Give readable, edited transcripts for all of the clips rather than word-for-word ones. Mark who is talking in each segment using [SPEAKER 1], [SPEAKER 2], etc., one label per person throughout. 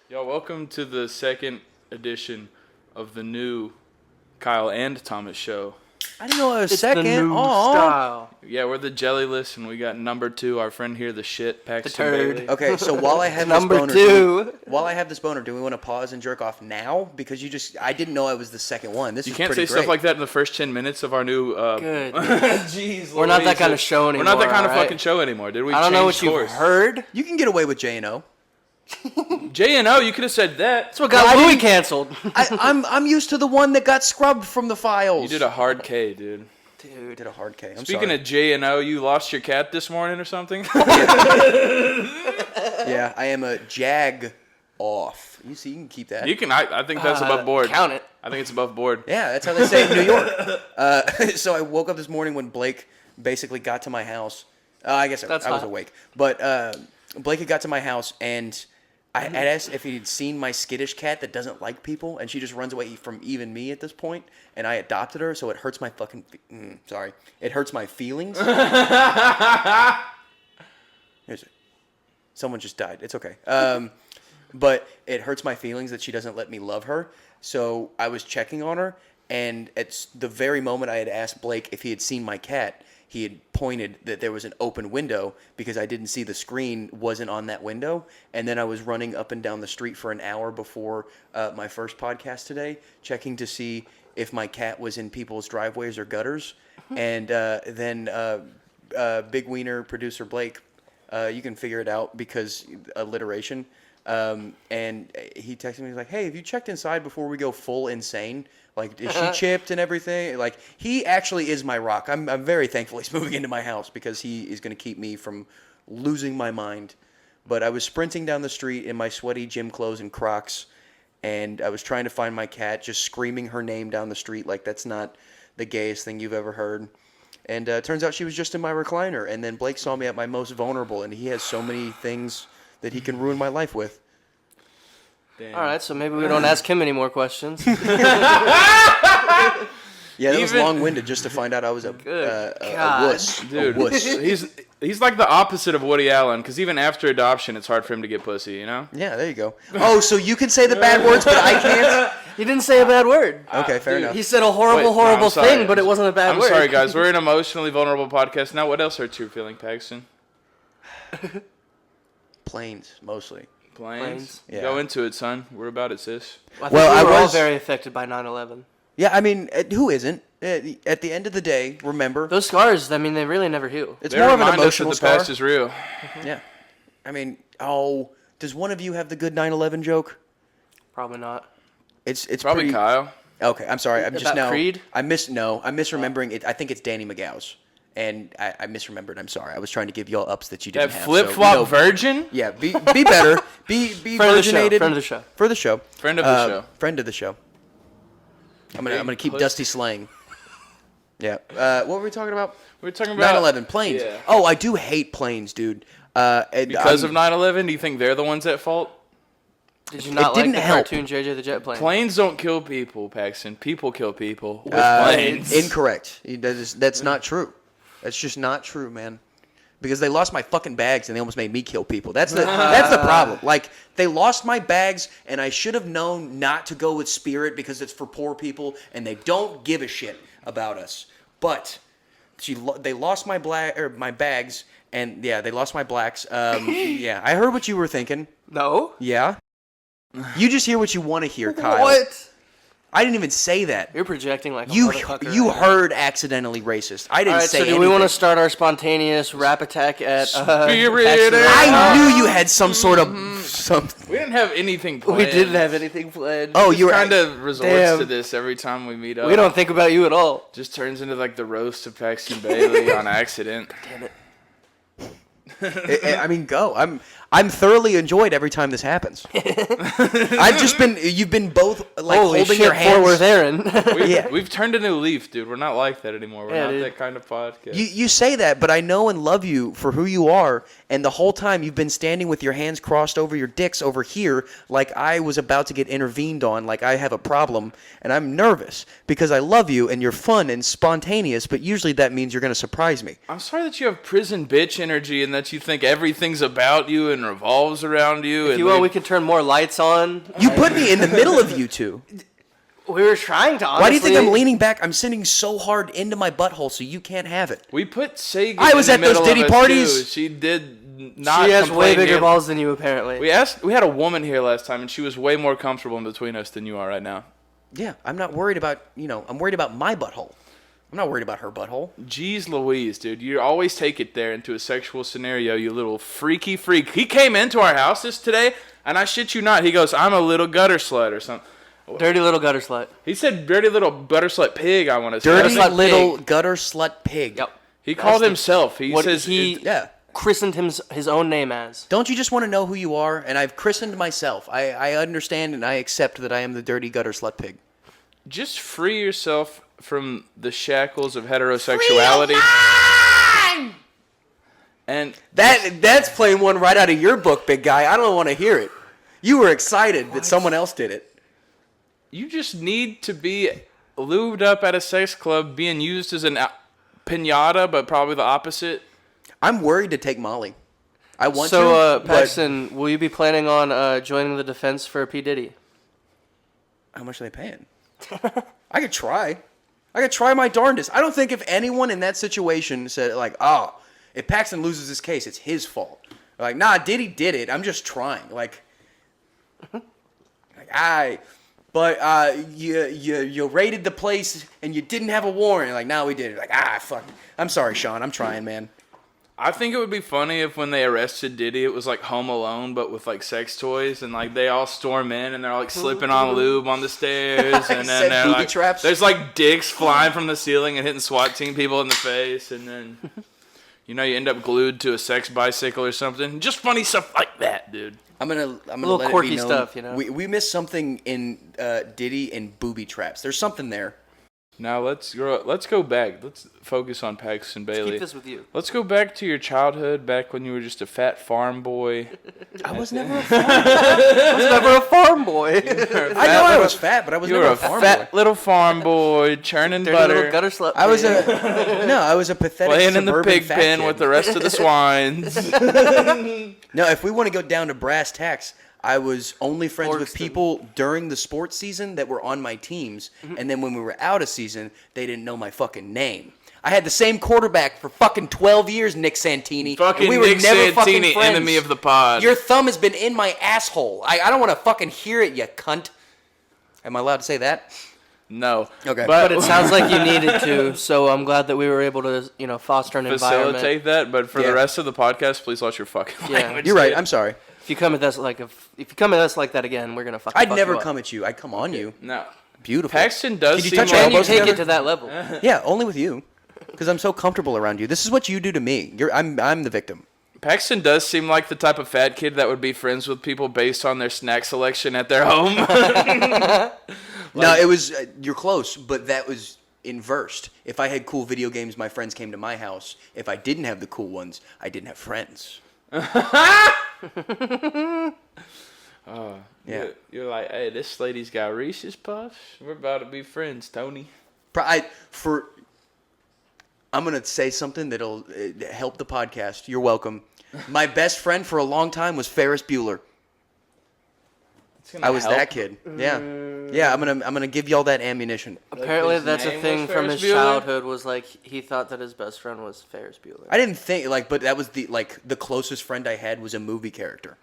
[SPEAKER 1] Yo, welcome to the second edition of the new Kyle and Thomas show.
[SPEAKER 2] I didn't know I was
[SPEAKER 3] It's
[SPEAKER 2] second.
[SPEAKER 3] the new
[SPEAKER 2] Aw.
[SPEAKER 3] style.
[SPEAKER 1] Yeah, we're the Jellyless, and we got number 2, our friend here, the shit, Paxton
[SPEAKER 3] The turd.
[SPEAKER 1] Bailey.
[SPEAKER 2] Okay, so while I have
[SPEAKER 3] Number
[SPEAKER 2] this boner,
[SPEAKER 3] two.
[SPEAKER 2] while I have this boner, do we want to pause and jerk off now? Because I didn't know I was the second one. This
[SPEAKER 1] You
[SPEAKER 2] is
[SPEAKER 1] can't
[SPEAKER 2] pretty
[SPEAKER 1] say
[SPEAKER 2] great.
[SPEAKER 1] stuff like that in the first 10 minutes of our new...
[SPEAKER 3] Good.
[SPEAKER 1] Jeez,
[SPEAKER 3] We're not that
[SPEAKER 1] Louise.
[SPEAKER 3] kind of show anymore.
[SPEAKER 1] We're not that kind of
[SPEAKER 3] alright?
[SPEAKER 1] fucking show anymore, dude. We
[SPEAKER 3] I don't know what
[SPEAKER 1] changed course.
[SPEAKER 3] you've heard.
[SPEAKER 2] You can get away with J&O.
[SPEAKER 1] J&O, you could have said that.
[SPEAKER 3] That's what got Louis canceled.
[SPEAKER 2] I'm used to the one that got scrubbed from the files.
[SPEAKER 1] You did a hard K, dude.
[SPEAKER 2] Dude, did a hard K. I'm
[SPEAKER 1] Speaking
[SPEAKER 2] sorry.
[SPEAKER 1] of J&O, you lost your cat this morning or something?
[SPEAKER 2] Yeah, I am a jag off. You see, you can keep that.
[SPEAKER 1] You can. I think that's above board.
[SPEAKER 3] Count it.
[SPEAKER 1] I think it's above board.
[SPEAKER 2] Yeah, that's how they say it in New York. So I woke up this morning when Blake basically got to my house. I guess I was
[SPEAKER 3] hot.
[SPEAKER 2] awake. But Blake had got to my house, and I had asked if he'd seen my skittish cat that doesn't like people, and she just runs away from even me at this point, and I adopted her, so it hurts my fucking... sorry. It hurts my feelings. Here's it. Someone just died. It's okay. But it hurts my feelings that she doesn't let me love her. So I was checking on her, and at the very moment I had asked Blake if he had seen my cat, he had pointed that there was an open window because I didn't see the screen wasn't on that window. And then I was running up and down the street for an hour before my first podcast today, checking to see if my cat was in people's driveways or gutters. And then Big Wiener producer Blake, you can figure it out because alliteration. And he texted me, he's like, hey, have you checked inside before we go full insane? Like, is she chipped and everything? Like, he actually is my rock. I'm very thankful he's moving into my house because he is going to keep me from losing my mind. But I was sprinting down the street in my sweaty gym clothes and Crocs, and I was trying to find my cat, just screaming her name down the street like that's not the gayest thing you've ever heard. And it turns out she was just in my recliner. And then Blake saw me at my most vulnerable, and he has so many things that he can ruin my life with.
[SPEAKER 1] Damn.
[SPEAKER 3] All right, so maybe we don't ask him any more questions.
[SPEAKER 2] Yeah, that was
[SPEAKER 1] Even-
[SPEAKER 2] long-winded just to find out I was a
[SPEAKER 3] God.
[SPEAKER 2] wuss.
[SPEAKER 1] Dude,
[SPEAKER 2] A wuss.
[SPEAKER 1] he's like the opposite of Woody Allen, because even after adoption, it's hard for him to get pussy, you know?
[SPEAKER 2] Yeah, there you go. Oh, so you can say the bad words, but I can't?
[SPEAKER 3] He didn't say a bad word.
[SPEAKER 2] Okay, fair
[SPEAKER 1] dude,
[SPEAKER 2] enough.
[SPEAKER 3] He said a
[SPEAKER 1] Wait,
[SPEAKER 3] horrible,
[SPEAKER 1] no,
[SPEAKER 3] horrible
[SPEAKER 1] I'm sorry.
[SPEAKER 3] thing, but it wasn't a bad
[SPEAKER 1] I'm
[SPEAKER 3] word.
[SPEAKER 1] sorry, guys. We're an emotionally vulnerable podcast. Now, what else hurts your feeling, Paxton?
[SPEAKER 2] Planes, mostly.
[SPEAKER 1] Planes?
[SPEAKER 2] Yeah.
[SPEAKER 1] Go into it, son. We're about it, sis.
[SPEAKER 3] I think
[SPEAKER 2] Well,
[SPEAKER 3] we
[SPEAKER 2] I
[SPEAKER 3] were all
[SPEAKER 2] was-
[SPEAKER 3] very affected by 9/11.
[SPEAKER 2] Yeah, I mean, who isn't? At the end of the day, remember,
[SPEAKER 3] Those scars, I mean, they really never heal.
[SPEAKER 2] it's
[SPEAKER 1] They
[SPEAKER 2] more of an
[SPEAKER 1] remind us that
[SPEAKER 2] emotional
[SPEAKER 1] the
[SPEAKER 2] scar.
[SPEAKER 1] past is real.
[SPEAKER 2] Yeah. I mean, does one of you have the good 9/11 joke?
[SPEAKER 3] Probably not.
[SPEAKER 2] It's
[SPEAKER 1] Probably
[SPEAKER 2] pretty...
[SPEAKER 1] Kyle.
[SPEAKER 2] Okay, I'm sorry. I'm just
[SPEAKER 3] About
[SPEAKER 2] now...
[SPEAKER 3] Creed?
[SPEAKER 2] I'm misremembering it. I think it's Danny McGow's. And I misremembered. I'm sorry. I was trying to give you all ups that you didn't
[SPEAKER 1] That
[SPEAKER 2] have.
[SPEAKER 1] flip-flop
[SPEAKER 2] so,
[SPEAKER 1] virgin?
[SPEAKER 2] Yeah, be better. Be
[SPEAKER 3] Friend of the show.
[SPEAKER 2] virginated.
[SPEAKER 3] Friend of the show.
[SPEAKER 2] For the show.
[SPEAKER 1] Friend of the show.
[SPEAKER 2] Friend of the show. I'm gonna keep
[SPEAKER 1] push.
[SPEAKER 2] Dusty slaying. Yeah. What were we talking about?
[SPEAKER 1] We're talking about
[SPEAKER 2] 9/11 planes.
[SPEAKER 1] Yeah.
[SPEAKER 2] Oh, I do hate planes, dude.
[SPEAKER 1] Because of 9/11, do you think they're the ones at fault?
[SPEAKER 3] Did you not like
[SPEAKER 2] didn't
[SPEAKER 3] the
[SPEAKER 2] help.
[SPEAKER 3] cartoon JJ the Jet Plane?
[SPEAKER 1] Planes don't kill people, Paxton. People kill people with planes.
[SPEAKER 2] Incorrect. That's not true. That's just not true, man. Because they lost my fucking bags and they almost made me kill people. That's the problem. Like, they lost my bags and I should have known not to go with Spirit because it's for poor people and they don't give a shit about us. But they lost my bags and yeah, they lost my blacks. Yeah, I heard what you were thinking.
[SPEAKER 3] No.
[SPEAKER 2] Yeah. You just hear what you want to hear, Kyle.
[SPEAKER 3] What?
[SPEAKER 2] I didn't even say that.
[SPEAKER 3] You're projecting like a
[SPEAKER 2] You
[SPEAKER 3] motherfucker.
[SPEAKER 2] you
[SPEAKER 3] right now.
[SPEAKER 2] heard accidentally racist. I didn't
[SPEAKER 3] All right,
[SPEAKER 2] say
[SPEAKER 3] so do
[SPEAKER 2] anything.
[SPEAKER 3] we want to start our spontaneous rap attack at
[SPEAKER 1] Spirit
[SPEAKER 3] Paxton?
[SPEAKER 2] I knew you had some sort of some.
[SPEAKER 1] We didn't have anything planned.
[SPEAKER 3] We didn't have anything planned.
[SPEAKER 2] Oh, you were
[SPEAKER 1] kind of resorts
[SPEAKER 3] Damn.
[SPEAKER 1] to this every time we meet up.
[SPEAKER 3] We don't think about you at all.
[SPEAKER 1] Just turns into like the roast of Paxton Bailey on accident.
[SPEAKER 3] Damn it.
[SPEAKER 2] I mean, go. I'm thoroughly enjoyed every time this happens. You've been both like
[SPEAKER 3] Holy
[SPEAKER 2] holding
[SPEAKER 3] shit,
[SPEAKER 2] your hands.
[SPEAKER 3] Fort Worth Aaron.
[SPEAKER 1] We've turned a new leaf, dude. We're not like that anymore. We're
[SPEAKER 3] Yeah,
[SPEAKER 1] not
[SPEAKER 3] dude.
[SPEAKER 1] that kind of podcast.
[SPEAKER 2] You say that, but I know and love you for who you are, and the whole time you've been standing with your hands crossed over your dicks over here like I was about to get intervened on, like I have a problem, and I'm nervous because I love you and you're fun and spontaneous, but usually that means you're going to surprise me.
[SPEAKER 1] I'm sorry that you have prison bitch energy and that you think everything's about you and revolves around you.
[SPEAKER 3] If you will, we could turn more lights on.
[SPEAKER 2] You put me in the middle of you two.
[SPEAKER 3] We were trying to, honestly.
[SPEAKER 2] Why do you think I'm leaning back? I'm sitting so hard into my butthole so you can't have it.
[SPEAKER 1] We put Sega
[SPEAKER 2] I was
[SPEAKER 1] in the
[SPEAKER 2] at those
[SPEAKER 1] middle
[SPEAKER 2] Diddy
[SPEAKER 1] of us,
[SPEAKER 2] parties.
[SPEAKER 1] too. She did not
[SPEAKER 3] She has way
[SPEAKER 1] complain
[SPEAKER 3] bigger
[SPEAKER 1] here.
[SPEAKER 3] balls than you, apparently.
[SPEAKER 1] We had a woman here last time, and she was way more comfortable in between us than you are right now.
[SPEAKER 2] Yeah, I'm not worried about, I'm worried about my butthole. I'm not worried about her butthole.
[SPEAKER 1] Jeez Louise, dude. You always take it there into a sexual scenario, you little freaky freak. He came into our house today, and I shit you not, he goes, I'm a little gutter slut or something.
[SPEAKER 3] Dirty little gutter slut.
[SPEAKER 1] He said dirty little butter slut pig, I want to say.
[SPEAKER 2] Dirty
[SPEAKER 3] Gutter slut
[SPEAKER 2] little
[SPEAKER 3] pig.
[SPEAKER 2] gutter slut pig.
[SPEAKER 3] Yep.
[SPEAKER 1] He called
[SPEAKER 3] the-
[SPEAKER 1] himself. He
[SPEAKER 3] What
[SPEAKER 1] says
[SPEAKER 3] he
[SPEAKER 2] Yeah.
[SPEAKER 3] christened his own name as.
[SPEAKER 2] Don't you just want to know who you are? And I've christened myself. I understand and I accept that I am the dirty gutter slut pig.
[SPEAKER 1] just free yourself from the shackles of heterosexuality. And
[SPEAKER 2] That's playing one right out of your book, big guy. I don't want to hear it. You were excited that someone else did it.
[SPEAKER 1] you just need to be lubed up at a sex club being used as an piñata, but probably the opposite.
[SPEAKER 2] I'm worried to take Molly. I want
[SPEAKER 3] So,
[SPEAKER 2] to.
[SPEAKER 3] Paxton, will you be planning on joining the defense for P. Diddy?
[SPEAKER 2] How much are they paying? I could try. I could try my darndest. I don't think if anyone in that situation said, like, oh, if Paxton loses this case, it's his fault. Like, nah, Diddy did it. I'm just trying. Like you raided the place and you didn't have a warrant. Like, nah, we did it. Like, fuck. I'm sorry, Sean. I'm trying, man.
[SPEAKER 1] I think it would be funny if when they arrested Diddy, it was like Home Alone, but with like sex toys, and like they all storm in and they're like slipping on lube on the stairs, and
[SPEAKER 2] Set
[SPEAKER 1] then they're
[SPEAKER 2] booby
[SPEAKER 1] like,
[SPEAKER 2] traps.
[SPEAKER 1] there's like dicks flying from the ceiling and hitting SWAT team people in the face, and then you end up glued to a sex bicycle or something. Just funny stuff like that, dude.
[SPEAKER 2] I'm gonna
[SPEAKER 3] Little
[SPEAKER 2] let
[SPEAKER 3] quirky
[SPEAKER 2] it be known.
[SPEAKER 3] stuff, you know?
[SPEAKER 2] We missed something in Diddy and booby traps. There's something there.
[SPEAKER 1] Now let's go back. Let's focus on Paxton Bailey.
[SPEAKER 3] Keep this with you.
[SPEAKER 1] Let's go back to your childhood, back when you were just a fat farm boy.
[SPEAKER 2] I was never a farm.
[SPEAKER 3] I was never a farm boy.
[SPEAKER 2] I know I was fat, but I was
[SPEAKER 1] You
[SPEAKER 2] never
[SPEAKER 1] were
[SPEAKER 2] a
[SPEAKER 1] a
[SPEAKER 2] farm
[SPEAKER 1] fat
[SPEAKER 2] boy.
[SPEAKER 1] little farm boy, churning
[SPEAKER 3] Dirty
[SPEAKER 1] butter,
[SPEAKER 3] little gutter slut.
[SPEAKER 2] I was
[SPEAKER 3] pig.
[SPEAKER 2] I was a pathetic
[SPEAKER 1] playing in the
[SPEAKER 2] suburban
[SPEAKER 1] pig
[SPEAKER 2] fat
[SPEAKER 1] pen
[SPEAKER 2] kid.
[SPEAKER 1] with the rest of the swines.
[SPEAKER 2] No, if we want to go down to brass tacks, I was only friends with
[SPEAKER 3] Paxton.
[SPEAKER 2] people during the sports season that were on my teams, and then when we were out of season, they didn't know my fucking name. I had the same quarterback for fucking 12 years, Nick Santini.
[SPEAKER 1] Fucking
[SPEAKER 2] and we were
[SPEAKER 1] Nick
[SPEAKER 2] never fucking
[SPEAKER 1] Santini,
[SPEAKER 2] friends.
[SPEAKER 1] enemy of the pod.
[SPEAKER 2] Your thumb has been in my asshole. I don't want to fucking hear it, you cunt. Am I allowed to say that?
[SPEAKER 1] No.
[SPEAKER 2] Okay.
[SPEAKER 3] But it sounds like you needed to, so I'm glad that we were able to, foster an environment.
[SPEAKER 1] facilitate that, but for
[SPEAKER 2] Yeah.
[SPEAKER 1] the rest of the podcast, please watch your fucking
[SPEAKER 3] Yeah.
[SPEAKER 1] language.
[SPEAKER 2] You're right.
[SPEAKER 1] dude.
[SPEAKER 2] I'm sorry.
[SPEAKER 3] If you come at us like that again, we're gonna fucking.
[SPEAKER 2] I'd
[SPEAKER 3] fuck
[SPEAKER 2] never
[SPEAKER 3] you up.
[SPEAKER 2] come at you. I'd come on you.
[SPEAKER 1] No.
[SPEAKER 2] Beautiful.
[SPEAKER 1] Paxton does
[SPEAKER 2] Can you
[SPEAKER 1] seem
[SPEAKER 2] touch
[SPEAKER 1] like
[SPEAKER 2] our
[SPEAKER 3] Can you
[SPEAKER 2] elbows
[SPEAKER 3] take
[SPEAKER 2] together?
[SPEAKER 3] it to that level?
[SPEAKER 2] Yeah, only with you. Because I'm so comfortable around you. This is what you do to me. I'm the victim.
[SPEAKER 1] Paxton does seem like the type of fat kid that would be friends with people based on their snack selection at their home.
[SPEAKER 2] No, it was you're close, but that was inversed. If I had cool video games, my friends came to my house. If I didn't have the cool ones, I didn't have friends. Yeah.
[SPEAKER 1] You're like, hey, this lady's got Reese's Puffs. We're about to be friends, Tony.
[SPEAKER 2] I'm gonna say something that'll help the podcast. You're welcome. My best friend for a long time was Ferris Bueller. I was that kid. Yeah. I'm gonna give y'all that ammunition.
[SPEAKER 3] Apparently,
[SPEAKER 1] his
[SPEAKER 3] that's a
[SPEAKER 1] name
[SPEAKER 3] thing
[SPEAKER 1] was
[SPEAKER 3] from
[SPEAKER 1] Ferris
[SPEAKER 3] his
[SPEAKER 1] Bueller?
[SPEAKER 3] childhood. Was like he thought that his best friend was Ferris Bueller.
[SPEAKER 2] I didn't think but that was the closest friend I had was a movie character.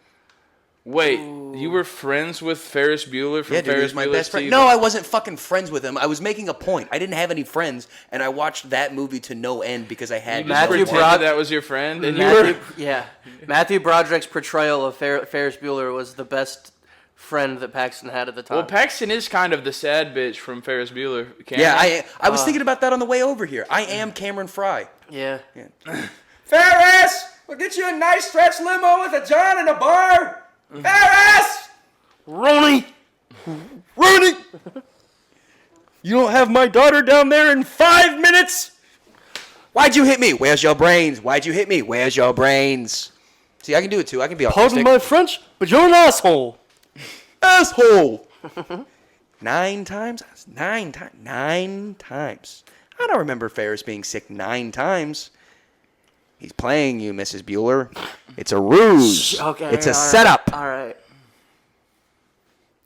[SPEAKER 1] Wait, you were friends with Ferris Bueller from
[SPEAKER 2] Yeah, dude, he
[SPEAKER 1] Ferris
[SPEAKER 2] was my
[SPEAKER 1] Bueller's
[SPEAKER 2] best friend.
[SPEAKER 1] TV?
[SPEAKER 2] No, I wasn't fucking friends with him. I was making a point. I didn't have any friends, and I watched that movie to no end because I had
[SPEAKER 1] You
[SPEAKER 2] no
[SPEAKER 1] just
[SPEAKER 3] Matthew
[SPEAKER 1] pretended
[SPEAKER 2] friends.
[SPEAKER 1] that was your friend, and you were...
[SPEAKER 3] Matthew Broderick's portrayal of Ferris Bueller was the best friend that Paxton had at the time.
[SPEAKER 1] Well, Paxton is kind of the sad bitch from Ferris Bueller.
[SPEAKER 2] Yeah, I was thinking about that on the way over here. I am Cameron Fry.
[SPEAKER 3] yeah.
[SPEAKER 2] Ferris, we'll get you a nice stretch limo with a John and a bar. Ferris,
[SPEAKER 3] Ronnie.
[SPEAKER 2] you don't have my daughter down there in 5 minutes. Why'd you hit me? Where's your brains? Why'd you hit me? Where's your brains? See, I can do it too. I can be autistic.
[SPEAKER 3] Pardon my French, but you're an asshole.
[SPEAKER 2] Asshole. 9 times? 9 times. 9 times. I don't remember Ferris being sick 9 times. He's playing you, Mrs. Bueller. It's a ruse.
[SPEAKER 3] Okay.
[SPEAKER 2] It's a
[SPEAKER 3] all right,
[SPEAKER 2] setup.
[SPEAKER 3] All right.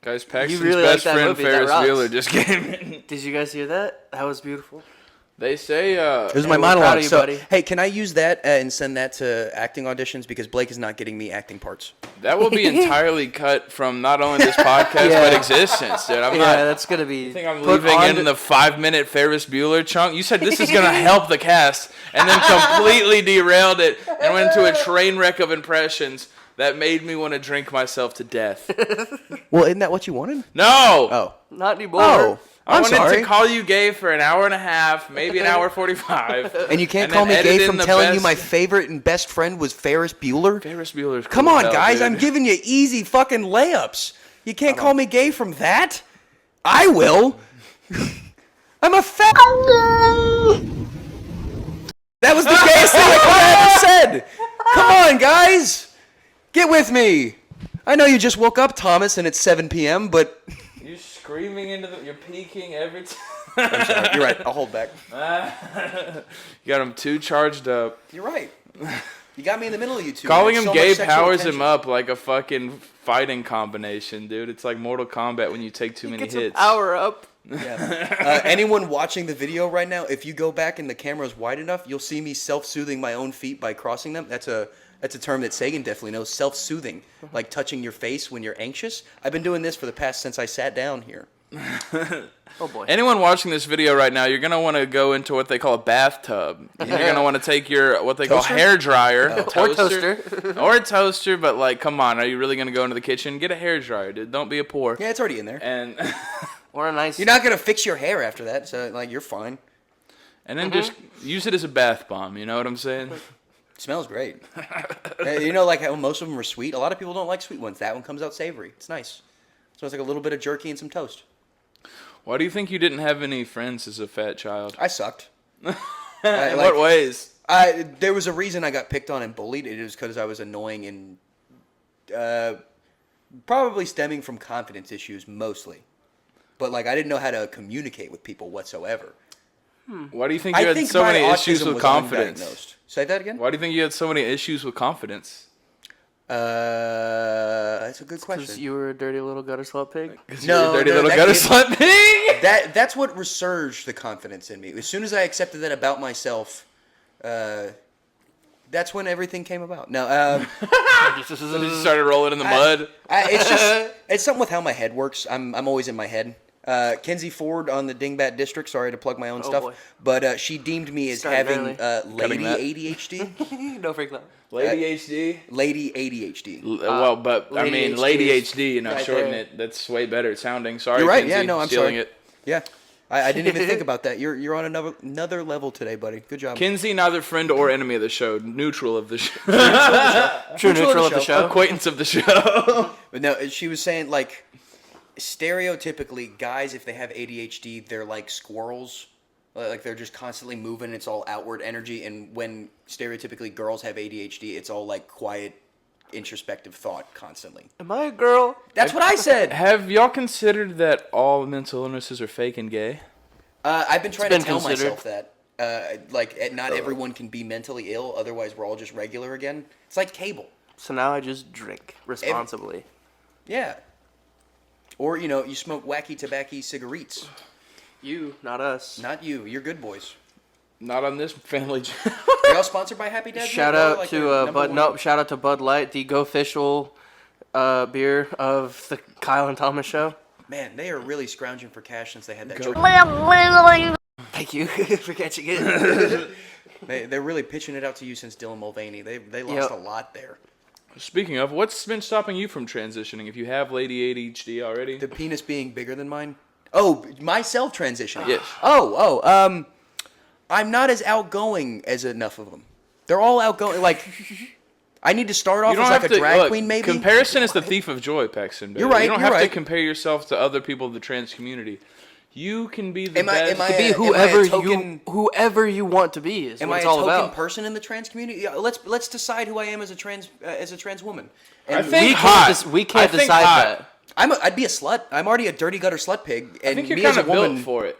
[SPEAKER 1] Guys, Paxton's
[SPEAKER 3] really
[SPEAKER 1] best
[SPEAKER 3] like that
[SPEAKER 1] friend
[SPEAKER 3] movie, that
[SPEAKER 1] Ferris
[SPEAKER 3] rocks.
[SPEAKER 1] Bueller just came in.
[SPEAKER 3] Did you guys hear that? That was beautiful.
[SPEAKER 1] They say
[SPEAKER 2] It was
[SPEAKER 3] Hey,
[SPEAKER 2] my
[SPEAKER 3] we're proud
[SPEAKER 2] monologue.
[SPEAKER 3] of you,
[SPEAKER 2] So,
[SPEAKER 3] buddy.
[SPEAKER 2] hey, can I use that and send that to acting auditions because Blake is not getting me acting parts.
[SPEAKER 1] that will be entirely cut from not only this podcast
[SPEAKER 3] Yeah.
[SPEAKER 1] but existence, dude. I'm
[SPEAKER 3] Yeah,
[SPEAKER 1] not.
[SPEAKER 3] that's gonna be.
[SPEAKER 1] I think I'm
[SPEAKER 3] put
[SPEAKER 1] leaving
[SPEAKER 3] on
[SPEAKER 1] in
[SPEAKER 3] to-
[SPEAKER 1] the 5-minute Ferris Bueller chunk. You said this is gonna help the cast, and then completely derailed it and went into a train wreck of impressions that made me want to drink myself to death.
[SPEAKER 2] Well, isn't that what you wanted?
[SPEAKER 1] No.
[SPEAKER 2] Oh.
[SPEAKER 3] Not anymore.
[SPEAKER 2] Oh.
[SPEAKER 1] I
[SPEAKER 2] I'm
[SPEAKER 1] wanted
[SPEAKER 2] sorry.
[SPEAKER 1] to call you gay for an hour and a half, maybe an hour 45.
[SPEAKER 2] And you can't
[SPEAKER 1] and
[SPEAKER 2] call
[SPEAKER 1] then
[SPEAKER 2] me gay
[SPEAKER 1] edit
[SPEAKER 2] from
[SPEAKER 1] in the
[SPEAKER 2] telling you
[SPEAKER 1] best-
[SPEAKER 2] my favorite and best friend was Ferris Bueller?
[SPEAKER 1] Ferris Bueller's cool
[SPEAKER 2] Come
[SPEAKER 1] as
[SPEAKER 2] on,
[SPEAKER 1] hell,
[SPEAKER 2] guys.
[SPEAKER 1] dude.
[SPEAKER 2] I'm giving you easy fucking layups. You can't call me gay from that? I will. I'm a fat. That was the gayest thing I could have ever said. Come on, guys. Get with me. I know you just woke up, Thomas, and it's 7 p.m., but...
[SPEAKER 1] You're screaming into the. You're peeking every time.
[SPEAKER 2] I'm sorry. You're right. I'll hold back.
[SPEAKER 1] You got him too charged up.
[SPEAKER 2] You're right. You got me in the middle of you two.
[SPEAKER 1] Calling
[SPEAKER 2] There's
[SPEAKER 1] him
[SPEAKER 2] so much
[SPEAKER 1] gay
[SPEAKER 2] sexual
[SPEAKER 1] powers
[SPEAKER 2] tension.
[SPEAKER 1] him up like a fucking fighting combination, dude. It's like Mortal Kombat when you take too many
[SPEAKER 3] Get some
[SPEAKER 1] hits.
[SPEAKER 3] power up.
[SPEAKER 2] Yeah. Anyone watching the video right now, if you go back and the camera's wide enough, you'll see me self-soothing my own feet by crossing them. That's a term that Sagan definitely knows. Self-soothing, like touching your face when you're anxious. I've been doing this for the past since I sat down here.
[SPEAKER 3] Oh boy.
[SPEAKER 1] Anyone watching this video right now, you're gonna want to go into what they call a bathtub. You're gonna want to take your what they call
[SPEAKER 2] Toaster?
[SPEAKER 1] hair dryer,
[SPEAKER 3] Or toaster.
[SPEAKER 1] or a toaster. But like, come on, are you really gonna go into the kitchen? Get a hair dryer, dude. Don't be a poor.
[SPEAKER 2] Yeah, it's already in there.
[SPEAKER 1] And
[SPEAKER 3] Or a nice.
[SPEAKER 2] You're not gonna fix your hair after that, so like you're fine.
[SPEAKER 1] and then just use it as a bath bomb. You know what I'm saying?
[SPEAKER 2] It smells great. You know, like how most of them are sweet. A lot of people don't like sweet ones. That one comes out savory. It's nice. Smells like a little bit of jerky and some toast.
[SPEAKER 1] Why do you think you didn't have any friends as a fat child?
[SPEAKER 2] I sucked.
[SPEAKER 1] In what ways?
[SPEAKER 2] There was a reason I got picked on and bullied. It was because I was annoying and probably stemming from confidence issues mostly. But like I didn't know how to communicate with people whatsoever.
[SPEAKER 1] Why do you think you
[SPEAKER 2] I
[SPEAKER 1] had
[SPEAKER 2] think
[SPEAKER 1] so
[SPEAKER 2] my
[SPEAKER 1] many issues
[SPEAKER 2] autism
[SPEAKER 1] with
[SPEAKER 2] was
[SPEAKER 1] confidence?
[SPEAKER 2] undiagnosed. Say that again.
[SPEAKER 1] Why do you think you had so many issues with confidence?
[SPEAKER 2] That's a good
[SPEAKER 3] Because
[SPEAKER 2] question.
[SPEAKER 3] you were a dirty little gutter slut pig.
[SPEAKER 2] No,
[SPEAKER 1] Dirty
[SPEAKER 2] no,
[SPEAKER 1] little
[SPEAKER 2] that
[SPEAKER 1] gutter
[SPEAKER 2] is-
[SPEAKER 1] slut pig.
[SPEAKER 2] That's what resurged the confidence in me. As soon as I accepted that about myself, that's when everything came about. No,
[SPEAKER 1] So you just started rolling in the mud.
[SPEAKER 2] it's something with how my head works. I'm always in my head. Kenzie Ford on the Dingbat District. Sorry to plug my own stuff,
[SPEAKER 3] boy.
[SPEAKER 2] but she deemed me as
[SPEAKER 3] Started
[SPEAKER 2] having
[SPEAKER 1] Cutting
[SPEAKER 2] lady
[SPEAKER 1] that.
[SPEAKER 2] ADHD.
[SPEAKER 3] No freak out.
[SPEAKER 1] Lady HD.
[SPEAKER 2] Lady ADHD.
[SPEAKER 1] Well, but I
[SPEAKER 3] Lady
[SPEAKER 1] mean,
[SPEAKER 3] HD
[SPEAKER 1] Lady
[SPEAKER 3] is
[SPEAKER 1] HD. You know,
[SPEAKER 3] right
[SPEAKER 1] shorten
[SPEAKER 3] there.
[SPEAKER 1] it. That's way better sounding. Sorry,
[SPEAKER 2] You're right.
[SPEAKER 1] Kenzie,
[SPEAKER 2] Yeah, no, I'm
[SPEAKER 1] stealing
[SPEAKER 2] sorry.
[SPEAKER 1] it.
[SPEAKER 2] Yeah, I didn't even think about that. You're on another level today, buddy. Good job.
[SPEAKER 1] Kenzie, neither friend or enemy of the show, neutral of the show,
[SPEAKER 3] True neutral of the show.
[SPEAKER 1] acquaintance of the show.
[SPEAKER 2] But no, she was saying like stereotypically guys, if they have ADHD, they're like squirrels. Like they're just constantly moving. It's all outward energy. And when stereotypically girls have ADHD, it's all like quiet, introspective thought constantly.
[SPEAKER 3] Am I a girl?
[SPEAKER 2] That's what I said.
[SPEAKER 1] Have y'all considered that all mental illnesses are fake and gay?
[SPEAKER 2] I've been trying
[SPEAKER 3] been
[SPEAKER 2] to tell
[SPEAKER 3] considered.
[SPEAKER 2] myself that. Not everyone can be mentally ill. Otherwise, we're all just regular again. It's like cable.
[SPEAKER 3] So now I just drink responsibly.
[SPEAKER 2] Yeah. Or, you smoke wacky tobacco cigarettes.
[SPEAKER 3] You, not us.
[SPEAKER 2] Not you. You're good boys.
[SPEAKER 1] Not on this family.
[SPEAKER 2] Are y'all sponsored by Happy Dad?
[SPEAKER 3] Shout out to shout out to Bud Light, the go-official beer of the Kyle and Thomas show.
[SPEAKER 2] Man, they are really scrounging for cash since they had that.
[SPEAKER 3] Thank you for catching it.
[SPEAKER 2] They're really pitching it out to you since Dylan Mulvaney. They lost
[SPEAKER 3] Yep.
[SPEAKER 2] a lot there.
[SPEAKER 1] Speaking of, what's been stopping you from transitioning? If you have Lady ADHD already,
[SPEAKER 2] The penis being bigger than mine. Oh, myself transitioning.
[SPEAKER 1] Yes.
[SPEAKER 2] I'm not as outgoing as enough of them. They're all outgoing. Like, I need to start off
[SPEAKER 1] you don't
[SPEAKER 2] as like
[SPEAKER 1] have
[SPEAKER 2] a
[SPEAKER 1] to
[SPEAKER 2] drag
[SPEAKER 1] look,
[SPEAKER 2] queen, maybe.
[SPEAKER 1] Comparison is the thief of joy, Paxton. Baby.
[SPEAKER 2] You're right,
[SPEAKER 1] You don't
[SPEAKER 2] you're
[SPEAKER 1] have to
[SPEAKER 2] right.
[SPEAKER 1] compare yourself to other people of the trans community. You can be the
[SPEAKER 2] Am I-
[SPEAKER 1] best.
[SPEAKER 2] am I-
[SPEAKER 3] Be
[SPEAKER 2] Am I a
[SPEAKER 3] whoever you want to be is
[SPEAKER 2] Am
[SPEAKER 3] what
[SPEAKER 2] I
[SPEAKER 3] it's
[SPEAKER 2] a
[SPEAKER 3] all
[SPEAKER 2] token
[SPEAKER 3] about.
[SPEAKER 2] person in the trans community? Yeah, let's decide who I am as a trans woman.
[SPEAKER 1] I
[SPEAKER 2] And
[SPEAKER 1] think
[SPEAKER 3] We
[SPEAKER 1] hot.
[SPEAKER 3] can't, we can't
[SPEAKER 1] I think
[SPEAKER 3] decide
[SPEAKER 1] hot.
[SPEAKER 3] that.
[SPEAKER 2] I'd be a slut. I'm already a dirty gutter slut pig. And
[SPEAKER 1] I think you're
[SPEAKER 2] me as
[SPEAKER 1] kind
[SPEAKER 2] a
[SPEAKER 1] of
[SPEAKER 2] woman,
[SPEAKER 1] built for it.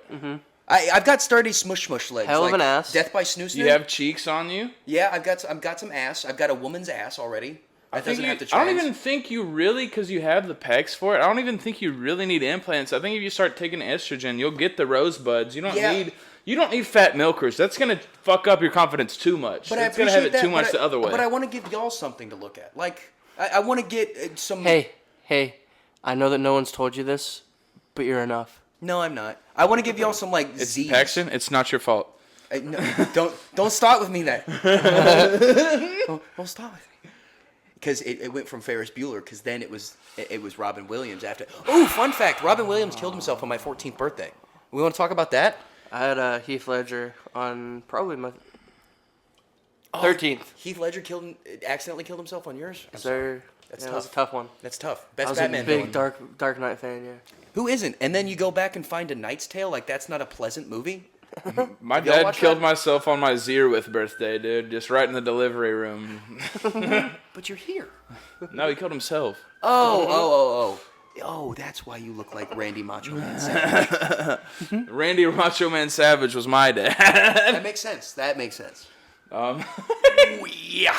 [SPEAKER 2] I've got sturdy smush legs.
[SPEAKER 3] Hell of an ass.
[SPEAKER 2] Death by snoo.
[SPEAKER 1] You have cheeks on you?
[SPEAKER 2] Yeah, I've got some ass. I've got a woman's ass already. That doesn't have to change.
[SPEAKER 1] I don't even think you really, because you have the pecs for it, I don't even think you really need implants. I think if you start taking estrogen, you'll get the rosebuds. You don't need fat milkers. That's going to fuck up your confidence too much.
[SPEAKER 2] But
[SPEAKER 1] it's going to have it too much the other way.
[SPEAKER 2] But I want to give y'all something to look at. Like, I want to get some...
[SPEAKER 3] Hey, I know that no one's told you this, but you're enough.
[SPEAKER 2] No, I'm not. I want to give y'all some, like,
[SPEAKER 1] it's
[SPEAKER 2] Z's.
[SPEAKER 1] Paxton, it's not your fault.
[SPEAKER 2] No, don't start with me then. Don't start with me. Because it went from Ferris Bueller, because then it was Robin Williams after. Oh, fun fact. Robin Williams killed himself on my 14th birthday. We want to talk about that?
[SPEAKER 3] I had Heath Ledger on probably my 13th.
[SPEAKER 2] Heath Ledger accidentally killed himself on yours?
[SPEAKER 3] That's tough. That was a tough one.
[SPEAKER 2] That's tough. Best
[SPEAKER 3] I was
[SPEAKER 2] Batman
[SPEAKER 3] a big
[SPEAKER 2] villain.
[SPEAKER 3] Dark Knight fan, yeah.
[SPEAKER 2] Who isn't? And then you go back and find A Knight's Tale? Like, that's not a pleasant movie?
[SPEAKER 1] My dad killed myself on my Zeerwith birthday, dude. Just right in the delivery room.
[SPEAKER 2] But you're here.
[SPEAKER 1] No, he killed himself.
[SPEAKER 2] Oh, that's why you look like Randy Macho Man Savage.
[SPEAKER 1] Randy Macho Man Savage was my dad.
[SPEAKER 2] That makes sense.
[SPEAKER 3] Yeah.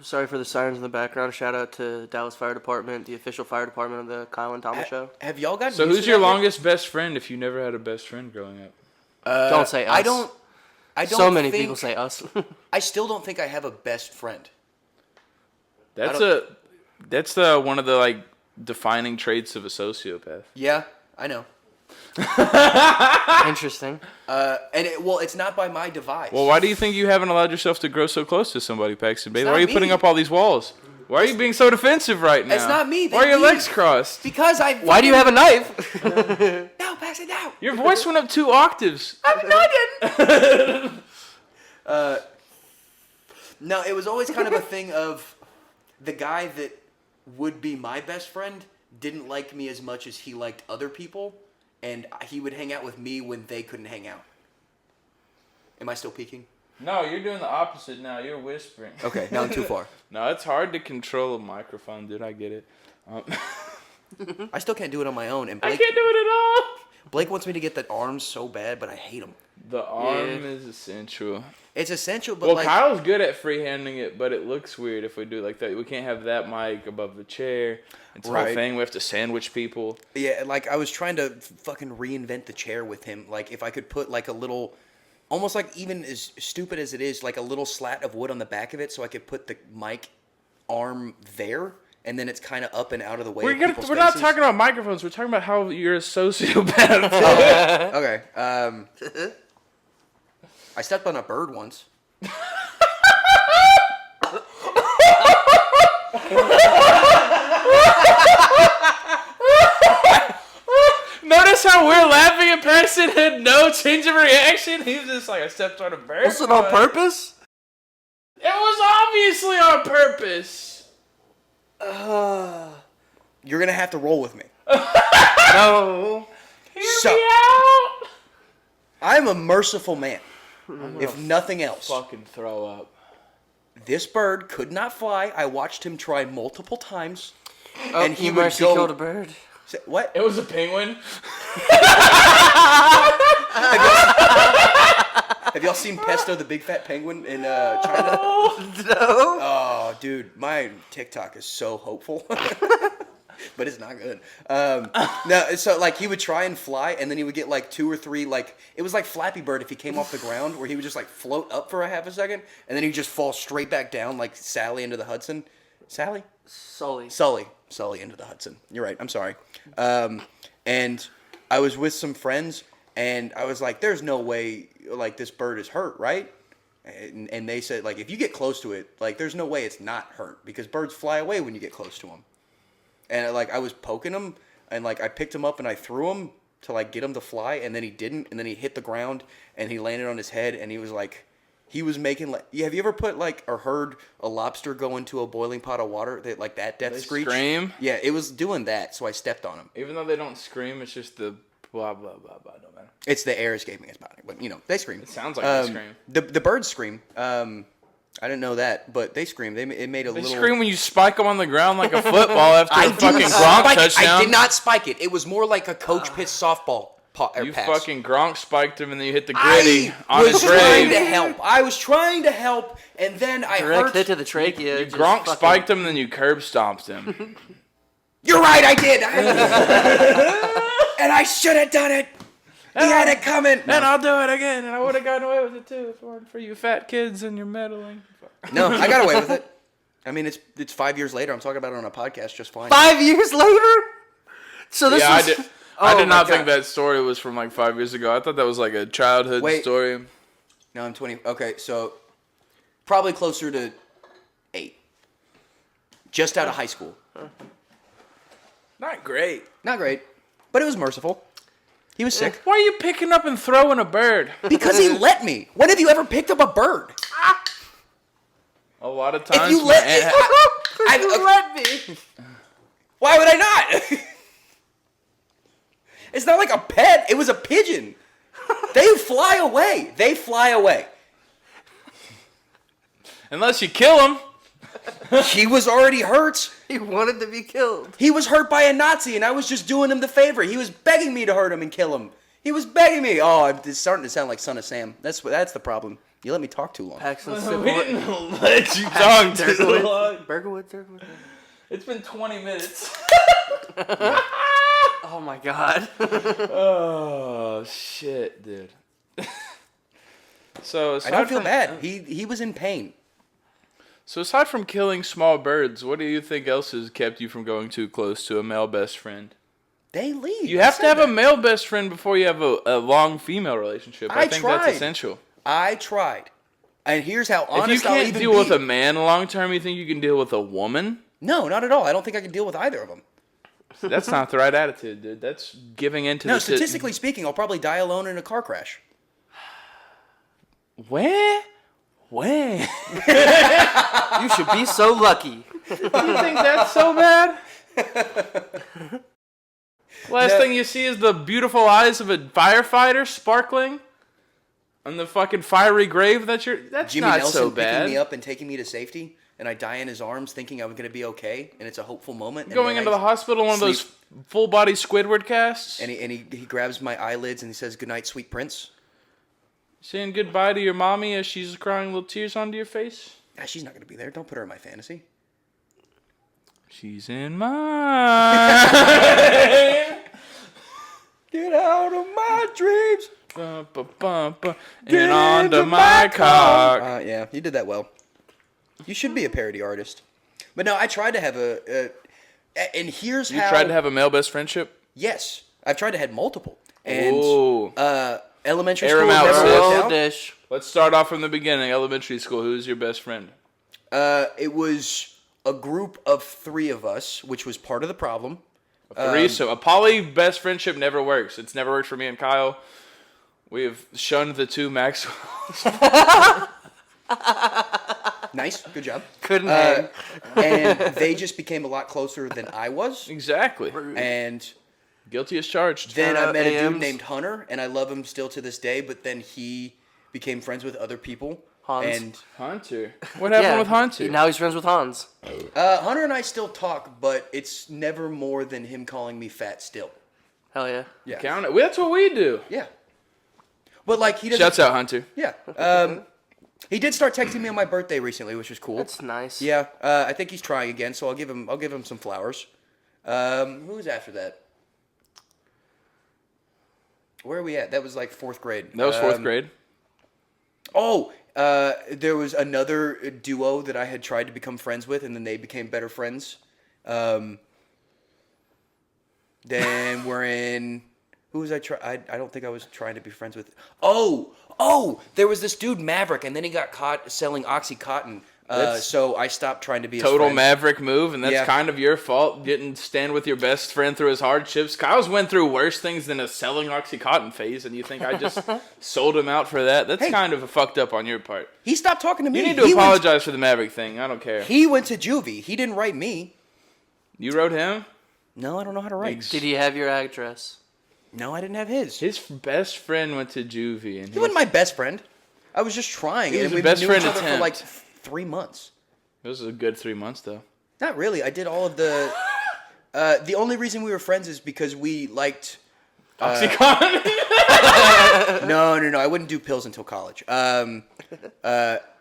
[SPEAKER 3] Sorry for the sirens in the background. Shout out to Dallas Fire Department, the official fire department of the Kyle and Thomas show.
[SPEAKER 2] Have y'all got?
[SPEAKER 1] So who's your longest best friend if you never had a best friend growing up?
[SPEAKER 3] Don't say us.
[SPEAKER 2] I don't.
[SPEAKER 3] So many people say us.
[SPEAKER 2] I still don't think I have a best friend.
[SPEAKER 1] That's one of the like defining traits of a sociopath.
[SPEAKER 2] Yeah, I know.
[SPEAKER 3] Interesting.
[SPEAKER 2] It's not by my device.
[SPEAKER 1] Well, why do you think you haven't allowed yourself to grow so close to somebody, Paxton? Baby? Why are you putting
[SPEAKER 2] me.
[SPEAKER 1] up all these walls? Why are you being so defensive right now?
[SPEAKER 2] It's not me.
[SPEAKER 1] Why are your legs crossed?
[SPEAKER 2] Because I.
[SPEAKER 3] Why do you have a knife?
[SPEAKER 2] No, Paxton, no.
[SPEAKER 1] Your voice went up 2 octaves.
[SPEAKER 2] I'm not. No, it was always kind of a thing of the guy that would be my best friend didn't like me as much as he liked other people, and he would hang out with me when they couldn't hang out. Am I still peeking?
[SPEAKER 1] No, you're doing the opposite now. You're whispering.
[SPEAKER 2] Okay, now I'm too far.
[SPEAKER 1] No, it's hard to control a microphone, dude. I get it.
[SPEAKER 2] I still can't do it on my own. And
[SPEAKER 1] I
[SPEAKER 2] Blake,
[SPEAKER 1] can't do it at all.
[SPEAKER 2] Blake wants me to get the arms so bad, but I hate them.
[SPEAKER 1] The arm is essential.
[SPEAKER 2] It's essential, but
[SPEAKER 1] Kyle's good at freehanding it, but it looks weird if we do it like that. We can't have that mic above the chair. It's a whole thing. We have to sandwich people.
[SPEAKER 2] Yeah, like I was trying to fucking reinvent the chair with him. Like if I could put like a little, almost like even as stupid as it is, like a little slat of wood on the back of it, so I could put the mic arm there, and then it's kind of up and out of the way.
[SPEAKER 1] We're not talking about microphones. We're talking about how you're a sociopath.
[SPEAKER 2] Okay. I stepped on a bird once.
[SPEAKER 1] Notice how we're laughing and Paxton had no change of reaction. He's just like, I stepped on a bird.
[SPEAKER 3] Was it on purpose?
[SPEAKER 1] It was obviously on purpose.
[SPEAKER 2] You're gonna have to roll with me.
[SPEAKER 3] No.
[SPEAKER 1] Hear me out.
[SPEAKER 2] I'm a merciful man, if nothing else.
[SPEAKER 1] Fucking throw up.
[SPEAKER 2] This bird could not fly. I watched him try multiple times.
[SPEAKER 3] Oh,
[SPEAKER 2] and he
[SPEAKER 3] mercy killed a bird.
[SPEAKER 2] Say, what?
[SPEAKER 1] It was a penguin.
[SPEAKER 2] Have y'all seen Pesto the Big Fat Penguin in China?
[SPEAKER 3] No.
[SPEAKER 2] Oh, dude, my TikTok is so hopeful. But it's not good. No, so like he would try and fly, and then he would get like 2 or 3 like it was like Flappy Bird if he came off the ground, where he would just like float up for a half a second, and then he'd just fall straight back down like Sally into the Hudson. Sully into the Hudson. You're right. I'm sorry. And I was with some friends, and I was like, "There's no way like this bird is hurt, right?" And they said like, if you get close to it, like there's no way it's not hurt because birds fly away when you get close to them. And like I was poking him, and like I picked him up and I threw him to like get him to fly, and then he didn't, and then he hit the ground and he landed on his head, and he was like, he was making like, have you ever put like or heard a lobster go into a boiling pot of water that like that death screech?
[SPEAKER 1] Scream?
[SPEAKER 2] Yeah, it was doing that, so I stepped on him.
[SPEAKER 1] Even though they don't scream, it's just the blah blah blah blah. No matter.
[SPEAKER 2] It's the air escaping his body, but you know they scream.
[SPEAKER 1] It sounds like they scream.
[SPEAKER 2] The birds scream. I didn't know that, but they scream. It made a little.
[SPEAKER 1] They scream when you spike them on the ground like a football after a fucking Gronk touchdown.
[SPEAKER 2] I did not spike it. It was more like a coach pitch softball
[SPEAKER 1] You
[SPEAKER 2] pass.
[SPEAKER 1] fucking Gronk spiked him and then you hit the gritty on
[SPEAKER 2] was
[SPEAKER 1] his
[SPEAKER 2] trying
[SPEAKER 1] grave.
[SPEAKER 2] to help. I was trying to help, and then I
[SPEAKER 3] Direct
[SPEAKER 2] hurt.
[SPEAKER 3] hit to the trachea. just
[SPEAKER 1] Gronk
[SPEAKER 3] fucking-
[SPEAKER 1] spiked him and then you curb stomped him.
[SPEAKER 2] You're right, I did. And I should have done it. He had it coming.
[SPEAKER 1] And I'll do it again, and I would have gotten away with it too if it weren't for you fat kids and your meddling.
[SPEAKER 2] No, I got away with it. I mean, it's 5 years later. I'm talking about it on a podcast just fine.
[SPEAKER 3] 5 years later. So this
[SPEAKER 1] Yeah,
[SPEAKER 3] was.
[SPEAKER 1] I did
[SPEAKER 3] Oh
[SPEAKER 1] not
[SPEAKER 3] my
[SPEAKER 1] think
[SPEAKER 3] God.
[SPEAKER 1] that story was from like 5 years ago. I thought that was like a childhood story.
[SPEAKER 2] No, I'm 20. Okay, so probably closer to 8. Just out of high school.
[SPEAKER 1] Not great.
[SPEAKER 2] Not great, but it was merciful. He was sick.
[SPEAKER 1] Why are you picking up and throwing a bird?
[SPEAKER 2] Because he let me. When have you ever picked up a bird?
[SPEAKER 1] A lot of times.
[SPEAKER 2] If you
[SPEAKER 1] my
[SPEAKER 2] let
[SPEAKER 1] aunt-
[SPEAKER 3] You let me.
[SPEAKER 2] Why would I not? It's not like a pet. It was a pigeon. They fly away. They fly away.
[SPEAKER 1] Unless you kill him.
[SPEAKER 2] He was already hurt.
[SPEAKER 3] He wanted to be killed.
[SPEAKER 2] He was hurt by a Nazi, and I was just doing him the favor. He was begging me to hurt him and kill him. He was begging me. Oh, it's starting to sound like Son of Sam. That's the problem. You let me talk too long.
[SPEAKER 3] Paxton
[SPEAKER 1] We
[SPEAKER 3] Civil.
[SPEAKER 1] didn't let you talk too long.
[SPEAKER 3] Bergwood.
[SPEAKER 1] It's been 20 minutes.
[SPEAKER 3] Oh my God.
[SPEAKER 1] Oh, shit, dude. So
[SPEAKER 2] I don't feel bad. He was in pain.
[SPEAKER 1] So aside from killing small birds, what do you think else has kept you from going too close to a male best friend?
[SPEAKER 2] They leave.
[SPEAKER 1] You have to have a male best friend before you have a long female relationship. I think
[SPEAKER 2] tried.
[SPEAKER 1] that's essential.
[SPEAKER 2] I tried. And here's how
[SPEAKER 1] If
[SPEAKER 2] honest
[SPEAKER 1] you
[SPEAKER 2] I'll
[SPEAKER 1] can't
[SPEAKER 2] even
[SPEAKER 1] deal
[SPEAKER 2] be.
[SPEAKER 1] with a man long term, you think you can deal with a woman?
[SPEAKER 2] No, not at all. I don't think I can deal with either of them.
[SPEAKER 1] That's not the right attitude, dude. That's giving in to
[SPEAKER 2] No,
[SPEAKER 1] the
[SPEAKER 2] statistically speaking, I'll probably die alone in a car crash.
[SPEAKER 1] Where?
[SPEAKER 3] You should be so lucky.
[SPEAKER 1] You think that's so bad? Last thing you see is the beautiful eyes of a firefighter sparkling on the fucking fiery grave that's
[SPEAKER 2] Jimmy
[SPEAKER 1] not
[SPEAKER 2] Nelson
[SPEAKER 1] so
[SPEAKER 2] picking
[SPEAKER 1] bad.
[SPEAKER 2] me up and taking me to safety, and I die in his arms thinking I'm going to be okay, and it's a hopeful moment. And
[SPEAKER 1] Going
[SPEAKER 2] then
[SPEAKER 1] into the hospital, one of those full body Squidward casts.
[SPEAKER 2] And he grabs my eyelids and he says, "Good night, sweet prince."
[SPEAKER 1] Saying goodbye to your mommy as she's crying little tears onto your face.
[SPEAKER 2] Ah, she's not going to be there. Don't put her in my fantasy.
[SPEAKER 1] She's in mine.
[SPEAKER 2] Get out of my dreams.
[SPEAKER 1] And onto my cock.
[SPEAKER 2] Yeah, you did that well. You should be a parody artist. But no, I tried to have and here's
[SPEAKER 1] You
[SPEAKER 2] how.
[SPEAKER 1] tried to have a male best friendship?
[SPEAKER 2] Yes, I've tried to have multiple. And
[SPEAKER 1] Ooh.
[SPEAKER 2] elementary
[SPEAKER 1] Air
[SPEAKER 2] school
[SPEAKER 1] 'em out,
[SPEAKER 2] never
[SPEAKER 1] sis.
[SPEAKER 2] worked
[SPEAKER 3] Roll
[SPEAKER 2] out.
[SPEAKER 3] dish.
[SPEAKER 1] Let's start off from the beginning. Elementary school. Who's your best friend?
[SPEAKER 2] It was a group of 3 of us, which was part of the problem.
[SPEAKER 1] So a poly best friendship never works. It's never worked for me and Kyle. We have shunned the 2 Maxwells.
[SPEAKER 2] Nice, good job.
[SPEAKER 3] Couldn't hang.
[SPEAKER 2] And they just became a lot closer than I was.
[SPEAKER 1] Exactly.
[SPEAKER 2] And
[SPEAKER 1] Guilty as charged.
[SPEAKER 2] then
[SPEAKER 3] Shout
[SPEAKER 2] I
[SPEAKER 3] out
[SPEAKER 2] met a dude
[SPEAKER 3] AMs.
[SPEAKER 2] named Hunter, and I love him still to this day. But then he became friends with other people.
[SPEAKER 3] Hans.
[SPEAKER 2] And
[SPEAKER 1] Hunter. What happened with Hunter?
[SPEAKER 3] Now he's friends with Hans.
[SPEAKER 2] Hunter and I still talk, but it's never more than him calling me fat still.
[SPEAKER 3] Hell yeah.
[SPEAKER 2] Yeah.
[SPEAKER 1] Count it. That's what we do.
[SPEAKER 2] Yeah. But like he doesn't.
[SPEAKER 1] Shouts out Hunter.
[SPEAKER 2] Yeah. He did start texting me on my birthday recently, which was cool.
[SPEAKER 3] That's nice.
[SPEAKER 2] Yeah. I think he's trying again, so I'll give him some flowers. Who's after that? Where are we at? That was like 4th grade.
[SPEAKER 1] That was 4th grade.
[SPEAKER 2] Oh, there was another duo that I had tried to become friends with, and then they became better friends. Then we're in. Who was I? I don't think I was trying to be friends with. Oh, there was this dude Maverick, and then he got caught selling OxyContin. So I stopped trying to be his
[SPEAKER 1] Total
[SPEAKER 2] friend.
[SPEAKER 1] Maverick move, and that's
[SPEAKER 2] Yeah.
[SPEAKER 1] kind of your fault. Didn't stand with your best friend through his hardships. Kyle's went through worse things than a selling OxyContin phase, and you think I just sold him out for that? That's
[SPEAKER 2] Hey.
[SPEAKER 1] kind of a fucked up on your part.
[SPEAKER 2] He stopped talking to me.
[SPEAKER 1] You need to
[SPEAKER 2] He went-
[SPEAKER 1] apologize for the Maverick thing. I don't care.
[SPEAKER 2] He went to juvie. He didn't write me.
[SPEAKER 1] You wrote him?
[SPEAKER 2] No, I don't know how to write.
[SPEAKER 3] Did he have your address?
[SPEAKER 2] No, I didn't have his.
[SPEAKER 1] His best friend went to juvie, and
[SPEAKER 2] He wasn't my best friend. I was just trying.
[SPEAKER 1] He was
[SPEAKER 2] and
[SPEAKER 1] a
[SPEAKER 2] we
[SPEAKER 1] best
[SPEAKER 2] knew
[SPEAKER 1] friend
[SPEAKER 2] each other for
[SPEAKER 1] attempt.
[SPEAKER 2] like 3 months.
[SPEAKER 1] It was a good 3 months, though.
[SPEAKER 2] Not really. I did all of the. The only reason we were friends is because we liked
[SPEAKER 1] Oxycontin.
[SPEAKER 2] No. I wouldn't do pills until college.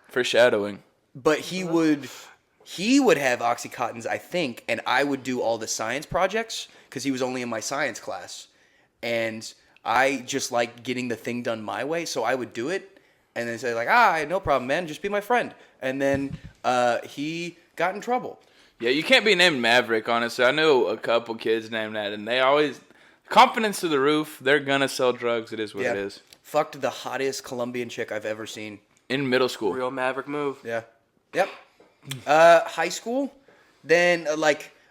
[SPEAKER 1] Foreshadowing.
[SPEAKER 2] But he would have Oxycontins, I think, and I would do all the science projects because he was only in my science class, and I just like getting the thing done my way, so I would do it, and then say like, no problem, man, just be my friend, and then he got in trouble.
[SPEAKER 1] Yeah, you can't be named Maverick, honestly. I know a couple kids named that, and they always confidence to the roof. They're gonna sell drugs. It is what it is.
[SPEAKER 2] Fucked the hottest Colombian chick I've ever seen.
[SPEAKER 1] In middle school.
[SPEAKER 3] Real Maverick move.
[SPEAKER 2] Yeah. Yep. High school, then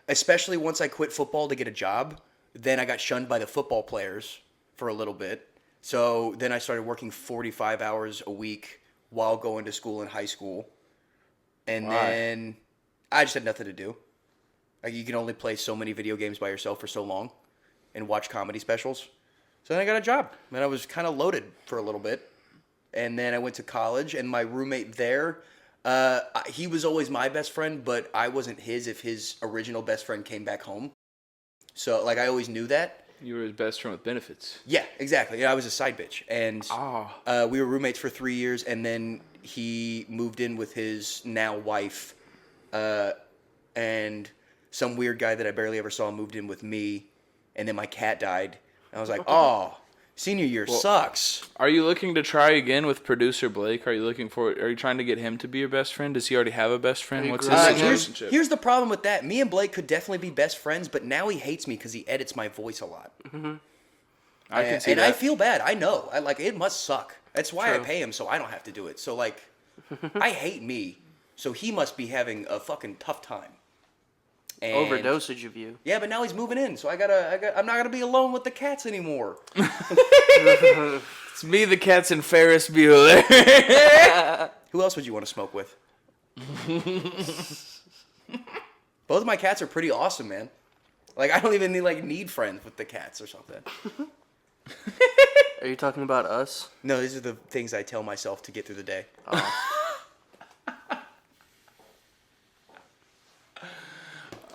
[SPEAKER 2] especially once I quit football to get a job, then I got shunned by the football players for a little bit. So then I started working 45 hours a week while going to school in high school. And then I just had nothing to do. Like, you can only play so many video games by yourself for so long and watch comedy specials. So then I got a job, and I was kind of loaded for a little bit. And then I went to college, and my roommate there, he was always my best friend, but I wasn't his if his original best friend came back home. So, I always knew that.
[SPEAKER 1] You were his best friend with benefits.
[SPEAKER 2] Yeah, exactly. I was a side bitch. And we were roommates for 3 years, and then he moved in with his now wife, and some weird guy that I barely ever saw moved in with me, and then my cat died. And I was like, senior year sucks.
[SPEAKER 1] Are you looking to try again with producer Blake? Are you trying to get him to be your best friend? Does he already have a best friend? What's his relationship?
[SPEAKER 2] Here's the problem with that. Me and Blake could definitely be best friends, but now he hates me because he edits my voice a lot.
[SPEAKER 1] Mm-hmm. I can see that.
[SPEAKER 2] And I feel bad. I know. It must suck. That's why I pay him, so I don't have to do it. So, I hate me, so he must be having a fucking tough time. And
[SPEAKER 3] overdosage of you.
[SPEAKER 2] Yeah, but now he's moving in, so I'm not gonna be alone with the cats anymore.
[SPEAKER 1] It's me, the cats, and Ferris Bueller.
[SPEAKER 2] Who else would you want to smoke with? Both of my cats are pretty awesome, man. I don't even need friends with the cats or something.
[SPEAKER 3] Are you talking about us?
[SPEAKER 2] No, these are the things I tell myself to get through the day.
[SPEAKER 3] Oh.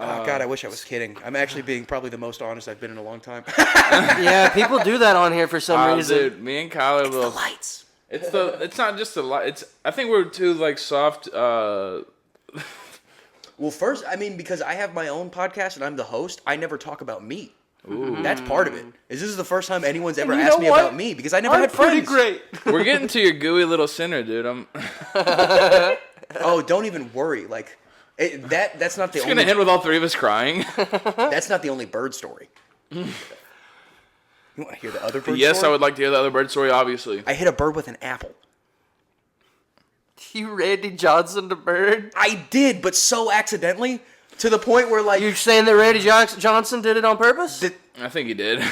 [SPEAKER 2] Oh, God, I wish I was kidding. I'm actually being probably the most honest I've been in a long time.
[SPEAKER 3] Yeah, people do that on here for some reason.
[SPEAKER 1] Dude, me and Kyler
[SPEAKER 2] It's the lights.
[SPEAKER 1] It's not just the light. I think we're too soft.
[SPEAKER 2] Well, first, because I have my own podcast and I'm the host, I never talk about me. Ooh. That's part of it. This is the first time anyone's ever asked me about me because I never had friends.
[SPEAKER 3] Great.
[SPEAKER 1] We're getting to your gooey little sinner, dude.
[SPEAKER 2] Oh, don't even worry. That's not the
[SPEAKER 1] it's
[SPEAKER 2] only...
[SPEAKER 1] gonna end with all three of us crying.
[SPEAKER 2] That's not the only bird story. You want to hear the other bird story?
[SPEAKER 1] Yes, I would like to hear the other bird story, obviously.
[SPEAKER 2] I hit a bird with an apple.
[SPEAKER 3] You Randy Johnson the bird?
[SPEAKER 2] I did, but so accidentally, to the point where
[SPEAKER 3] You're saying that Randy Johnson did it on purpose?
[SPEAKER 1] I think he did.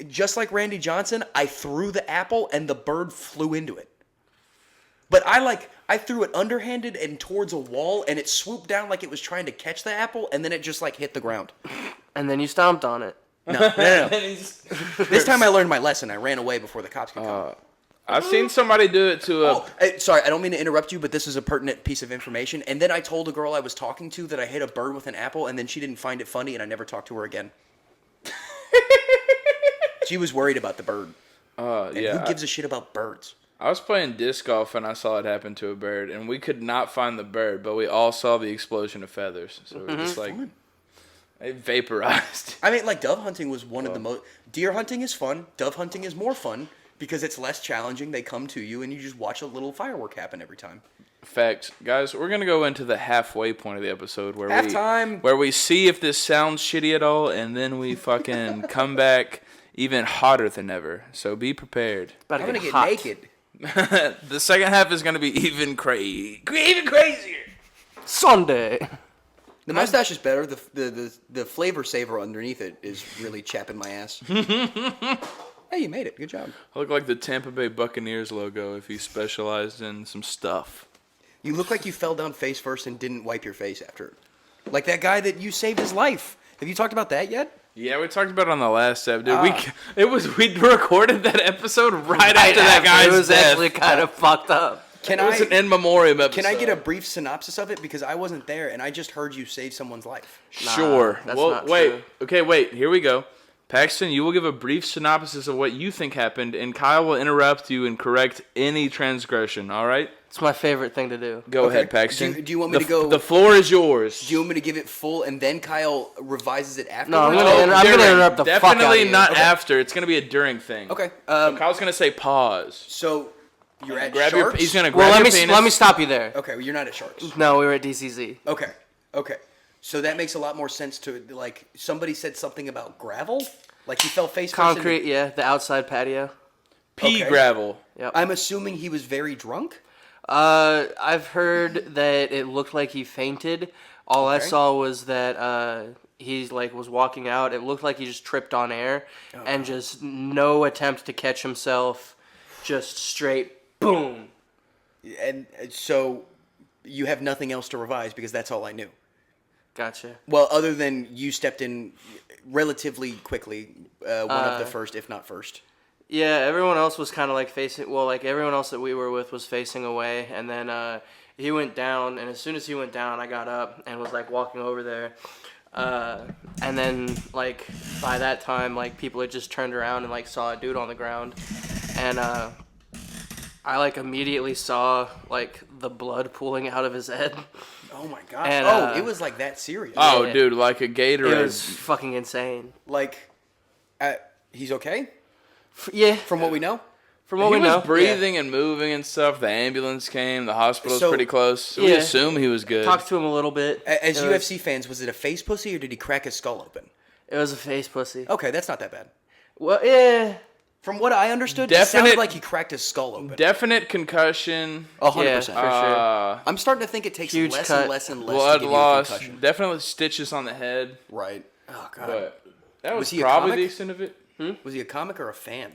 [SPEAKER 2] Just like Randy Johnson, I threw the apple and the bird flew into it. But I threw it underhanded and towards a wall, and it swooped down like it was trying to catch the apple, and then it just hit the ground.
[SPEAKER 3] And then you stomped on it.
[SPEAKER 2] No. This time I learned my lesson. I ran away before the cops could come.
[SPEAKER 1] I've seen somebody do it to
[SPEAKER 2] sorry, I don't mean to interrupt you, but this is a pertinent piece of information. And then I told a girl I was talking to that I hit a bird with an apple, and then she didn't find it funny, and I never talked to her again. She was worried about the bird. Who gives a shit about birds?
[SPEAKER 1] I was playing disc golf and I saw it happen to a bird, and we could not find the bird, but we all saw the explosion of feathers. So we were just it vaporized.
[SPEAKER 2] Dove hunting was one of the most... Deer hunting is fun. Dove hunting is more fun because it's less challenging. They come to you and you just watch a little firework happen every time.
[SPEAKER 1] Facts. Guys, we're going to go into the halfway point of the episode
[SPEAKER 2] Halftime.
[SPEAKER 1] where we see if this sounds shitty at all, and then we fucking come back even hotter than ever. So be prepared.
[SPEAKER 2] I'm going to get naked.
[SPEAKER 1] The second half is going to be even crazier.
[SPEAKER 3] Sunday.
[SPEAKER 2] The mustache is better. The flavor saver underneath it is really chapping my ass. Hey, you made it. Good job.
[SPEAKER 1] I look like the Tampa Bay Buccaneers logo if you specialized in some stuff.
[SPEAKER 2] You look like you fell down face first and didn't wipe your face after. Like that guy that you saved his life. Have you talked about that yet?
[SPEAKER 1] Yeah, we talked about it on the last episode. We recorded that episode right after that guy's death.
[SPEAKER 3] It was actually kind of fucked up.
[SPEAKER 1] It was an in memoriam episode.
[SPEAKER 2] Can I get a brief synopsis of it? Because I wasn't there, and I just heard you save someone's life.
[SPEAKER 1] Sure.
[SPEAKER 3] That's not true.
[SPEAKER 1] Okay, wait. Here we go. Paxton, you will give a brief synopsis of what you think happened, and Kyle will interrupt you and correct any transgression, all right?
[SPEAKER 3] It's my favorite thing to do.
[SPEAKER 1] Go ahead, Paxton.
[SPEAKER 2] Do you want me to go...
[SPEAKER 1] The floor is yours.
[SPEAKER 2] Do you want me to give it full and then Kyle revises it after?
[SPEAKER 3] No, I'm gonna interrupt the fuck out of you.
[SPEAKER 1] Definitely not
[SPEAKER 2] Okay.
[SPEAKER 1] after. It's going to be a during thing.
[SPEAKER 2] Okay.
[SPEAKER 1] So Kyle's going to say pause.
[SPEAKER 2] So you're at
[SPEAKER 1] Grab
[SPEAKER 2] Sharks?
[SPEAKER 1] he's going to grab your penis.
[SPEAKER 3] Let me stop you there.
[SPEAKER 2] Okay, well, you're not at Sharks.
[SPEAKER 3] No, we were at DCZ.
[SPEAKER 2] Okay. So that makes a lot more sense to, like, somebody said something about gravel? Like he fell face first
[SPEAKER 3] Concrete, yeah, the outside patio.
[SPEAKER 1] Pea
[SPEAKER 2] Okay.
[SPEAKER 1] gravel.
[SPEAKER 3] Yep.
[SPEAKER 2] I'm assuming he was very drunk?
[SPEAKER 3] I've heard that it looked like he fainted. All I
[SPEAKER 2] Okay.
[SPEAKER 3] saw was that he was walking out. It looked like he just tripped on air and just no attempt to catch himself. Just straight boom.
[SPEAKER 2] And so you have nothing else to revise because that's all I knew.
[SPEAKER 3] Gotcha.
[SPEAKER 2] Well, other than you stepped in relatively quickly, one of the first, if not first.
[SPEAKER 3] Yeah, everyone else was kind of like facing. Well, like everyone else that we were with was facing away, and then he went down. And as soon as he went down, I got up and was like walking over there. And then like by that time, like people had just turned around and like saw a dude on the ground, and I like immediately saw like the blood pooling out of his head.
[SPEAKER 2] Oh my gosh.
[SPEAKER 3] And,
[SPEAKER 2] it was like that serious.
[SPEAKER 1] Oh,
[SPEAKER 3] Yeah.
[SPEAKER 1] dude, like a Gatorade.
[SPEAKER 3] It was fucking insane.
[SPEAKER 2] Like, he's okay?
[SPEAKER 3] Yeah,
[SPEAKER 2] From what we know?
[SPEAKER 3] from what we
[SPEAKER 1] he
[SPEAKER 3] know,
[SPEAKER 1] was breathing and moving and stuff. The ambulance came. The hospital's
[SPEAKER 2] So-
[SPEAKER 1] pretty close. So we
[SPEAKER 3] Yeah.
[SPEAKER 1] assume he was good.
[SPEAKER 3] Talked to him a little bit.
[SPEAKER 2] As
[SPEAKER 3] It
[SPEAKER 2] UFC fans, was it a face pussy or did he crack his skull open?
[SPEAKER 3] it was a face pussy.
[SPEAKER 2] Okay, that's not that bad.
[SPEAKER 3] Well, yeah.
[SPEAKER 2] From what I understood, it
[SPEAKER 1] Definite-
[SPEAKER 2] sounded like he cracked his skull open.
[SPEAKER 1] Definite concussion.
[SPEAKER 2] 100%.
[SPEAKER 3] Yeah, for sure.
[SPEAKER 2] I'm starting to think it takes
[SPEAKER 3] Huge
[SPEAKER 2] less
[SPEAKER 3] cut.
[SPEAKER 2] and less and less
[SPEAKER 1] Blood
[SPEAKER 2] to give
[SPEAKER 1] loss.
[SPEAKER 2] you a concussion.
[SPEAKER 1] Definitely stitches on the head.
[SPEAKER 2] Right. Oh, God.
[SPEAKER 1] But that was
[SPEAKER 2] he a
[SPEAKER 1] probably
[SPEAKER 2] comic?
[SPEAKER 1] the extent of it.
[SPEAKER 2] Was he a comic or a fan?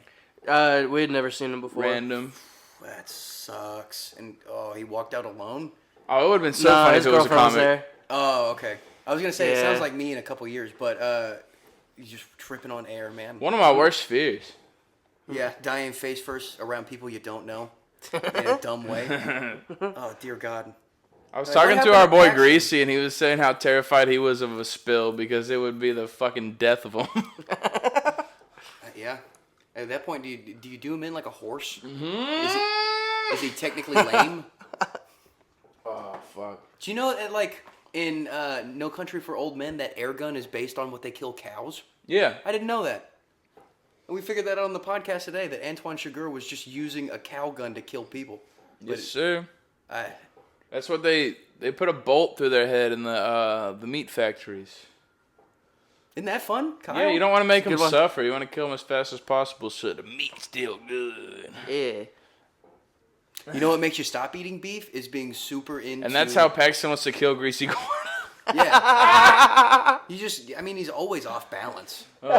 [SPEAKER 3] We had never seen him before.
[SPEAKER 1] Random.
[SPEAKER 2] That sucks. And, he walked out alone?
[SPEAKER 1] Oh, it would have been so
[SPEAKER 3] No,
[SPEAKER 1] funny
[SPEAKER 3] his
[SPEAKER 1] if it was a
[SPEAKER 3] girlfriend was
[SPEAKER 1] comic.
[SPEAKER 3] there.
[SPEAKER 2] Oh, okay. I was going to say, it
[SPEAKER 3] Yeah.
[SPEAKER 2] sounds like me in a couple years, but he's just tripping on air, man.
[SPEAKER 1] One of my worst fears.
[SPEAKER 2] Yeah, dying face first around people you don't know in a dumb way. Oh, dear God.
[SPEAKER 1] I was
[SPEAKER 2] What
[SPEAKER 1] talking to
[SPEAKER 2] happened
[SPEAKER 1] our
[SPEAKER 2] to
[SPEAKER 1] boy
[SPEAKER 2] Paxton?
[SPEAKER 1] Greasy, and he was saying how terrified he was of a spill because it would be the fucking death of him.
[SPEAKER 2] Yeah. At that point, do you do him in like a horse? Mm-hmm. Is he technically lame?
[SPEAKER 1] Oh, fuck.
[SPEAKER 2] Do you know that, like, in No Country for Old Men, that air gun is based on what they kill cows?
[SPEAKER 1] Yeah.
[SPEAKER 2] I didn't know that. And we figured that out on the podcast today, that Antoine Chigurh was just using a cow gun to kill people.
[SPEAKER 1] Yes, sir.
[SPEAKER 2] I,
[SPEAKER 1] That's what they put a bolt through their head in the meat factories.
[SPEAKER 2] isn't that fun, Kyle?
[SPEAKER 1] Yeah, you don't want to make them
[SPEAKER 3] Good one.
[SPEAKER 1] suffer. You want to kill them as fast as possible so the meat's still good.
[SPEAKER 3] Yeah.
[SPEAKER 2] You know what makes you stop eating beef? Is being super into...
[SPEAKER 1] And that's how Paxton wants to kill Greasy Corn.
[SPEAKER 2] Yeah. He's always off balance. Good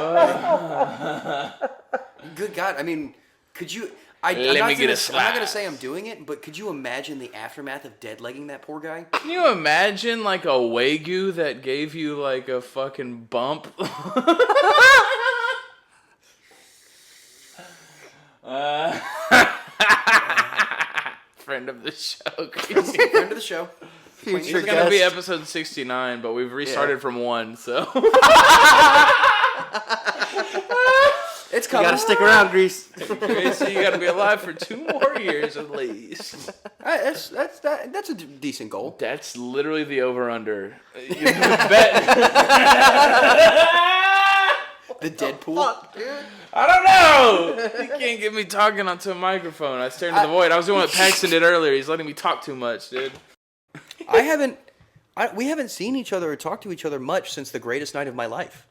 [SPEAKER 2] God. I mean, could you... I'm not going to say I'm doing it, but could you imagine the aftermath of deadlegging that poor guy?
[SPEAKER 1] Can you imagine like a Wagyu that gave you like a fucking bump? Friend of the show, Greasy.
[SPEAKER 2] Friend of the show.
[SPEAKER 1] It's gonna be episode 69, but we've restarted from 1, so
[SPEAKER 2] It's
[SPEAKER 3] You
[SPEAKER 2] coming.
[SPEAKER 3] gotta stick around, Grease.
[SPEAKER 1] Greasy, you gotta be alive for 2 more years at least.
[SPEAKER 2] That's a decent goal.
[SPEAKER 1] That's literally the over/under. You bet.
[SPEAKER 2] The Deadpool.
[SPEAKER 3] Fuck, dude.
[SPEAKER 1] I don't know. You can't get me talking onto a microphone. I stared into the void. I was doing what Paxton did earlier. He's letting me talk too much, dude.
[SPEAKER 2] We haven't seen each other or talked to each other much since the greatest night of my life.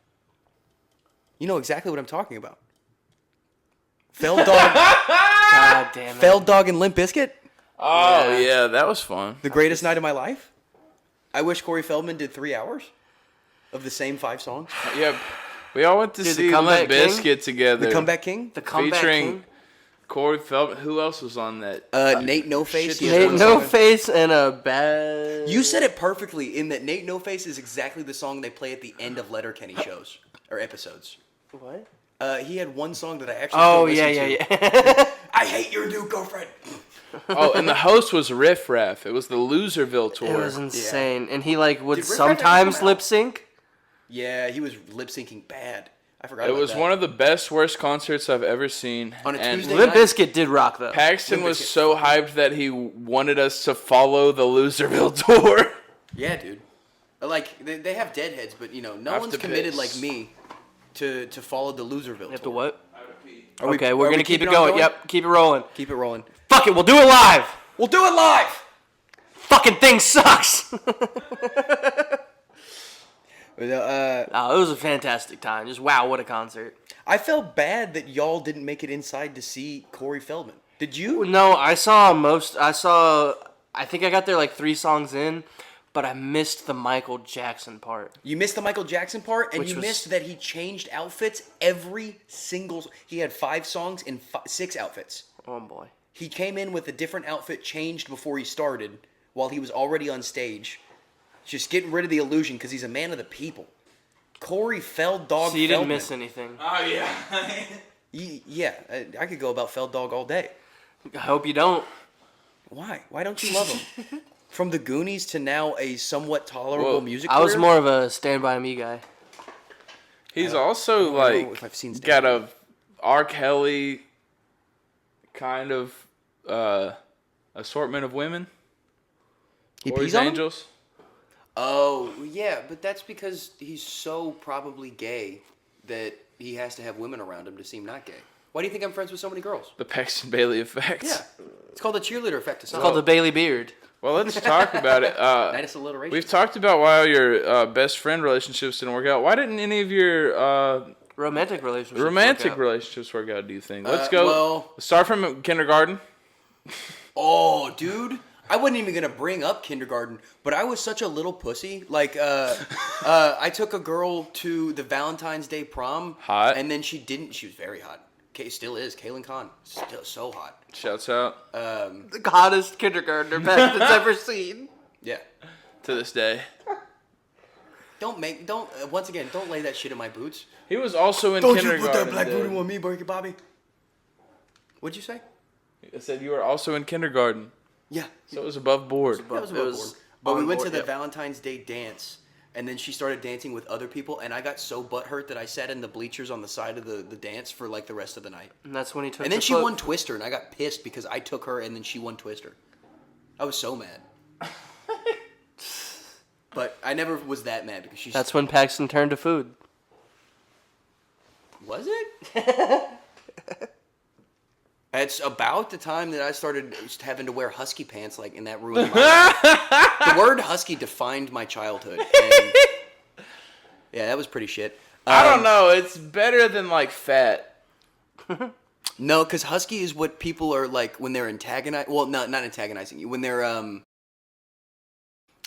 [SPEAKER 2] You know exactly what I'm talking about. Feld Dog,
[SPEAKER 3] God damn it.
[SPEAKER 2] Feld Dog and Limp Bizkit.
[SPEAKER 1] Oh, yeah, that was fun.
[SPEAKER 2] The greatest night of my life. I wish Corey Feldman did 3 hours of the same 5 songs.
[SPEAKER 1] Yep. We all went to
[SPEAKER 3] Dude, the
[SPEAKER 1] see
[SPEAKER 3] Comeback
[SPEAKER 1] Limp Bizkit together.
[SPEAKER 2] The Comeback King.
[SPEAKER 3] The comeback
[SPEAKER 1] featuring
[SPEAKER 3] king.
[SPEAKER 1] Corey Feldman. Who else was on that?
[SPEAKER 2] Nate No Face.
[SPEAKER 1] shit,
[SPEAKER 2] he has
[SPEAKER 3] Nate
[SPEAKER 2] one
[SPEAKER 3] No
[SPEAKER 2] song.
[SPEAKER 3] Face and a bad.
[SPEAKER 2] You said it perfectly in that Nate No Face is exactly the song they play at the end of Letterkenny shows or episodes.
[SPEAKER 3] What?
[SPEAKER 2] He had one song that I actually
[SPEAKER 3] Oh,
[SPEAKER 2] still
[SPEAKER 3] yeah,
[SPEAKER 2] listen to.
[SPEAKER 3] yeah.
[SPEAKER 2] I hate your new girlfriend.
[SPEAKER 1] Oh, and the host was Riff Raff. It was the Loserville tour.
[SPEAKER 3] It was insane. And he, like, would
[SPEAKER 2] Did Rick Raff ever
[SPEAKER 3] sometimes
[SPEAKER 2] come out?
[SPEAKER 3] lip sync.
[SPEAKER 2] Yeah, he was lip syncing bad. I forgot
[SPEAKER 1] It
[SPEAKER 2] about
[SPEAKER 1] was
[SPEAKER 2] that.
[SPEAKER 1] one of the best, worst concerts I've ever seen.
[SPEAKER 2] On a
[SPEAKER 1] and
[SPEAKER 2] Tuesday
[SPEAKER 3] Limp
[SPEAKER 2] night.
[SPEAKER 3] Bizkit did rock though.
[SPEAKER 1] Paxton
[SPEAKER 2] Limp
[SPEAKER 1] was
[SPEAKER 2] Bizkit
[SPEAKER 1] so hyped that he wanted us to follow the Loserville tour.
[SPEAKER 2] Yeah, dude. Like, they have deadheads, but, no
[SPEAKER 1] have
[SPEAKER 2] one's
[SPEAKER 1] to
[SPEAKER 2] committed
[SPEAKER 1] piss.
[SPEAKER 2] like me to follow the Loserville
[SPEAKER 3] You have to
[SPEAKER 2] tour.
[SPEAKER 3] what?
[SPEAKER 2] Are we-
[SPEAKER 3] Okay,
[SPEAKER 2] are
[SPEAKER 3] we're
[SPEAKER 2] we
[SPEAKER 3] gonna keep it
[SPEAKER 2] keeping on
[SPEAKER 3] going. Yep, keep it rolling.
[SPEAKER 2] Keep it rolling.
[SPEAKER 3] Fuck it, we'll do it live.
[SPEAKER 2] We'll do it live!
[SPEAKER 3] Fucking thing sucks.
[SPEAKER 2] Uh,
[SPEAKER 3] Oh, it was a fantastic time. Just wow, what a concert.
[SPEAKER 2] I felt bad that y'all didn't make it inside to see Corey Feldman. Did you?
[SPEAKER 3] No, I think I got there like 3 songs in, but I missed the Michael Jackson part.
[SPEAKER 2] You missed the Michael Jackson part, and
[SPEAKER 3] Which
[SPEAKER 2] you
[SPEAKER 3] was-
[SPEAKER 2] missed that he changed outfits every single... He had 5 songs in 6 outfits.
[SPEAKER 3] Oh boy.
[SPEAKER 2] He came in with a different outfit changed before he started, while he was already on stage. Just getting rid of the illusion, because he's a man of the people. Corey Felddog
[SPEAKER 3] So you didn't
[SPEAKER 2] Feldman.
[SPEAKER 3] miss anything.
[SPEAKER 1] Oh, yeah.
[SPEAKER 2] Yeah, I could go about Felddog all day.
[SPEAKER 3] I hope you don't.
[SPEAKER 2] Why? Why don't you love him? From the Goonies to now a somewhat tolerable
[SPEAKER 1] Well,
[SPEAKER 2] music
[SPEAKER 3] I was
[SPEAKER 2] career?
[SPEAKER 3] more of a Stand By Me guy.
[SPEAKER 1] He's also,
[SPEAKER 2] know if I've seen
[SPEAKER 1] got a R. Kelly kind of assortment of women.
[SPEAKER 2] He
[SPEAKER 1] Or
[SPEAKER 2] pees
[SPEAKER 1] his
[SPEAKER 2] on 'em?
[SPEAKER 1] angels.
[SPEAKER 2] Oh, yeah, but that's because he's so probably gay that he has to have women around him to seem not gay. Why do you think I'm friends with so many girls?
[SPEAKER 1] The Paxton Bailey effect.
[SPEAKER 2] Yeah. It's called the cheerleader effect to
[SPEAKER 3] It's
[SPEAKER 2] some.
[SPEAKER 3] called the Bailey Beard.
[SPEAKER 1] Well, let's talk about it.
[SPEAKER 2] Nice alliteration.
[SPEAKER 1] We've talked about why your best friend relationships didn't work out. Why didn't any of your
[SPEAKER 3] Romantic relationships.
[SPEAKER 1] romantic
[SPEAKER 3] work out.
[SPEAKER 1] relationships work out, do you think? Let's go.
[SPEAKER 2] well-
[SPEAKER 1] Start from kindergarten.
[SPEAKER 2] Oh, dude. I wasn't even gonna bring up kindergarten, but I was such a little pussy. Like, I took a girl to the Valentine's Day prom.
[SPEAKER 1] Hot.
[SPEAKER 2] And then she didn't. She was very hot. Still is. Kaylin Khan. Still so hot.
[SPEAKER 1] Shouts out
[SPEAKER 3] The hottest kindergartner Paxton's ever seen.
[SPEAKER 2] Yeah.
[SPEAKER 1] to this day.
[SPEAKER 2] Once again, don't lay that shit in my boots.
[SPEAKER 1] He was also in
[SPEAKER 2] Don't
[SPEAKER 1] kindergarten.
[SPEAKER 2] you put that black
[SPEAKER 1] dude.
[SPEAKER 2] voodoo on me, Berkey Bobby. What'd you say?
[SPEAKER 1] I said you were also in kindergarten,
[SPEAKER 2] Yeah.
[SPEAKER 1] so it was above board.
[SPEAKER 2] That was
[SPEAKER 3] It
[SPEAKER 2] above
[SPEAKER 3] was
[SPEAKER 2] board. But we
[SPEAKER 3] on
[SPEAKER 2] went to
[SPEAKER 3] board,
[SPEAKER 2] the
[SPEAKER 3] yep.
[SPEAKER 2] Valentine's Day dance, and then she started dancing with other people, and I got so butthurt that I sat in the bleachers on the side of the dance for like the rest of the night.
[SPEAKER 3] And that's when he took
[SPEAKER 2] And then
[SPEAKER 3] the
[SPEAKER 2] she
[SPEAKER 3] foot.
[SPEAKER 2] won Twister, and I got pissed because I took her, and then she won Twister. I was so mad. But I never was that mad because she's...
[SPEAKER 3] That's when Paxton turned to food.
[SPEAKER 2] Was it? It's about the time that I started having to wear husky pants, like in that room. The word husky defined my childhood. And yeah, that was pretty shit.
[SPEAKER 1] I don't know. It's better than like fat.
[SPEAKER 2] No, because husky is what people are like when they're antagonizing. Well, not antagonizing you. When they're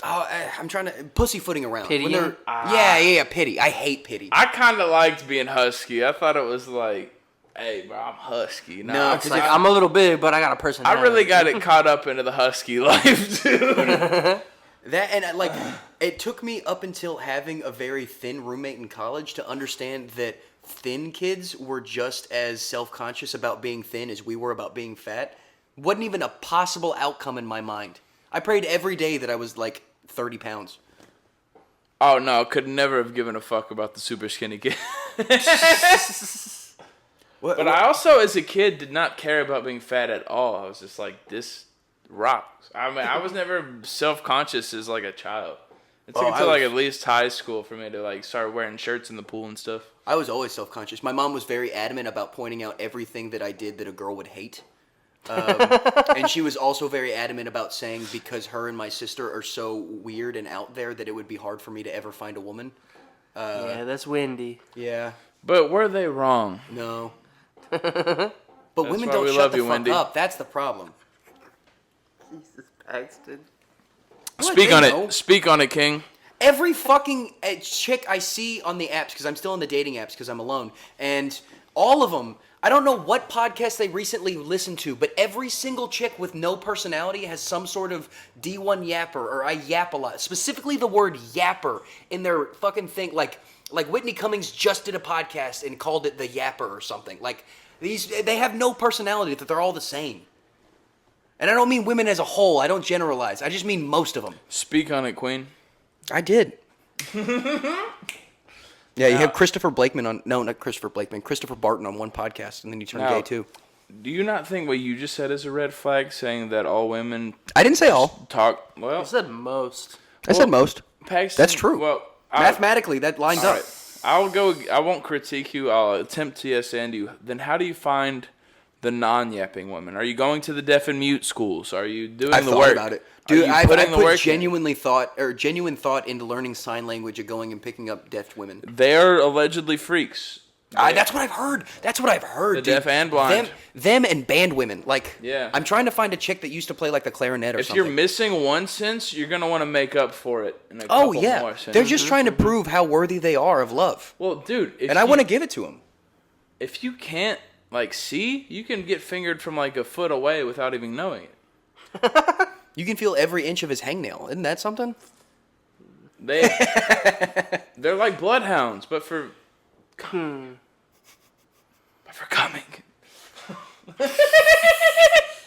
[SPEAKER 2] I'm trying to pussyfooting around. When
[SPEAKER 3] Pitying?
[SPEAKER 2] they're, yeah, pity. I hate pity.
[SPEAKER 1] I kind of liked being husky. I thought it was like, hey, bro, I'm husky. Nah,
[SPEAKER 2] No,
[SPEAKER 3] It's
[SPEAKER 2] 'cause
[SPEAKER 3] like,
[SPEAKER 2] if-
[SPEAKER 3] I'm a little big, but I got a personality.
[SPEAKER 1] I really got it caught up into the husky life, dude.
[SPEAKER 2] That and like it took me up until having a very thin roommate in college to understand that thin kids were just as self-conscious about being thin as we were about being fat. Wasn't even a possible outcome in my mind. I prayed every day that I was like 30 pounds.
[SPEAKER 1] Oh, no, could never have given a fuck about the super skinny kid. But I also, as a kid, did not care about being fat at all. I was just like, this rocks. I mean, I was never self-conscious as like a child. It took
[SPEAKER 2] Oh,
[SPEAKER 1] until
[SPEAKER 2] I
[SPEAKER 1] like
[SPEAKER 2] was-
[SPEAKER 1] at least high school for me to like start wearing shirts in the pool and stuff.
[SPEAKER 2] I was always self-conscious. My mom was very adamant about pointing out everything that I did that a girl would hate. And she was also very adamant about saying because her and my sister are so weird and out there that it would be hard for me to ever find a woman.
[SPEAKER 3] Yeah, that's windy.
[SPEAKER 2] Yeah.
[SPEAKER 1] But were they wrong?
[SPEAKER 2] No. But women
[SPEAKER 1] why
[SPEAKER 2] don't
[SPEAKER 1] we
[SPEAKER 2] shut
[SPEAKER 1] love
[SPEAKER 2] the
[SPEAKER 1] you,
[SPEAKER 2] fuck
[SPEAKER 1] Wendy.
[SPEAKER 2] up. That's the problem.
[SPEAKER 3] Jesus, Paxton.
[SPEAKER 2] What,
[SPEAKER 1] Speak
[SPEAKER 2] they
[SPEAKER 1] on
[SPEAKER 2] know.
[SPEAKER 1] it. Speak on it, King.
[SPEAKER 2] Every fucking chick I see on the apps, because I'm still on the dating apps because I'm alone, and all of them, I don't know what podcast they recently listened to, but every single chick with no personality has some sort of D1 yapper, or I yap a lot. Specifically the word yapper in their fucking thing. Like Whitney Cummings just did a podcast and called it the yapper or something. Like, they have no personality, that they're all the same. And I don't mean women as a whole. I don't generalize. I just mean most of them.
[SPEAKER 1] Speak on it, Queen.
[SPEAKER 2] I did. Yeah, you have Christopher Blakeman on. No, not Christopher Blakeman. Christopher Barton on one podcast, and then you turn gay too.
[SPEAKER 1] Do you not think what you just said is a red flag, saying that all women?
[SPEAKER 2] I didn't say all.
[SPEAKER 1] Talk. Well,
[SPEAKER 3] I said most.
[SPEAKER 2] I said most.
[SPEAKER 1] Paxton,
[SPEAKER 2] That's true.
[SPEAKER 1] Well,
[SPEAKER 2] mathematically, that lines up.
[SPEAKER 1] Right. I'll go. I won't critique you. I'll attempt to yes and you. Then how do you find the non-yapping women? Are you going to the deaf and mute schools? Are you doing
[SPEAKER 2] I've
[SPEAKER 1] the
[SPEAKER 2] thought
[SPEAKER 1] work?
[SPEAKER 2] about it. Dude, I put genuine thought into learning sign language and going and picking up deaf women.
[SPEAKER 1] They're allegedly freaks.
[SPEAKER 2] That's what I've heard.
[SPEAKER 1] The deaf and blind.
[SPEAKER 2] Them and band women. Like,
[SPEAKER 1] yeah.
[SPEAKER 2] I'm trying to find a chick that used to play like the clarinet or something.
[SPEAKER 1] If you're missing one sense, you're gonna want to make up for it in a couple more senses.
[SPEAKER 2] They're just trying to prove how worthy they are of love.
[SPEAKER 1] Well, dude,
[SPEAKER 2] I want to give it to them.
[SPEAKER 1] If you can't see, you can get fingered from like a foot away without even knowing it.
[SPEAKER 2] You can feel every inch of his hangnail. Isn't that something?
[SPEAKER 1] They're like bloodhounds, but for coming.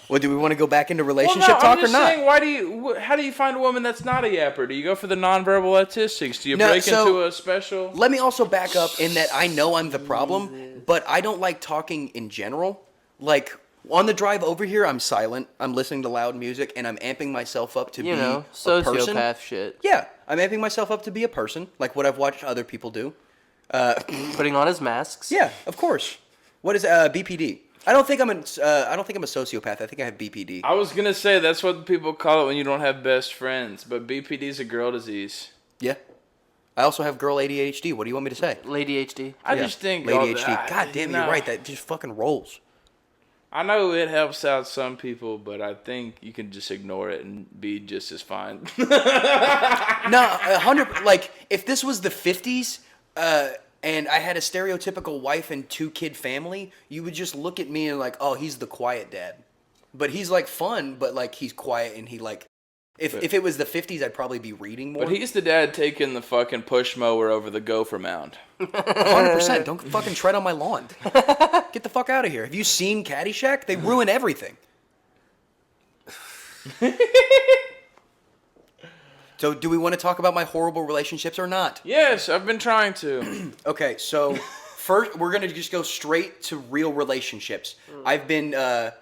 [SPEAKER 2] Well, do we want to go back into relationship talk or not?
[SPEAKER 1] Saying, how do you find a woman that's not a yapper? Do you go for the nonverbal autistics? Do you break into a special?
[SPEAKER 2] Let me also back up in that I know I'm the problem, but I don't like talking in general. Like, on the drive over here, I'm silent. I'm listening to loud music, and I'm amping myself up to be a person.
[SPEAKER 3] Sociopath shit.
[SPEAKER 2] Yeah, I'm amping myself up to be a person, like what I've watched other people do.
[SPEAKER 3] Putting on his masks.
[SPEAKER 2] Yeah, of course. What is BPD? I don't think I'm a sociopath. I think I have BPD.
[SPEAKER 1] I was gonna say that's what people call it when you don't have best friends, but BPD is a girl disease.
[SPEAKER 2] Yeah. I also have girl ADHD. What do you want me to say?
[SPEAKER 3] Lady HD.
[SPEAKER 1] I just think
[SPEAKER 2] Lady HD. God damn, you're right. That just fucking rolls.
[SPEAKER 1] I know it helps out some people, but I think you can just ignore it and be just as fine.
[SPEAKER 2] No, 100. Like, if this was the 50s, and I had a stereotypical wife and 2-kid family, you would just look at me and like, oh, he's the quiet dad. But he's like fun, but like he's quiet and he like. If it was the 50s, I'd probably be reading more.
[SPEAKER 1] But he's the dad taking the fucking push mower over the gopher mound.
[SPEAKER 2] 100%. Don't fucking tread on my lawn. Get the fuck out of here. Have you seen Caddyshack? They ruin everything. So, do we want to talk about my horrible relationships or not?
[SPEAKER 1] Yes, I've been trying to.
[SPEAKER 2] Okay, so first we're gonna just go straight to real relationships. I've been this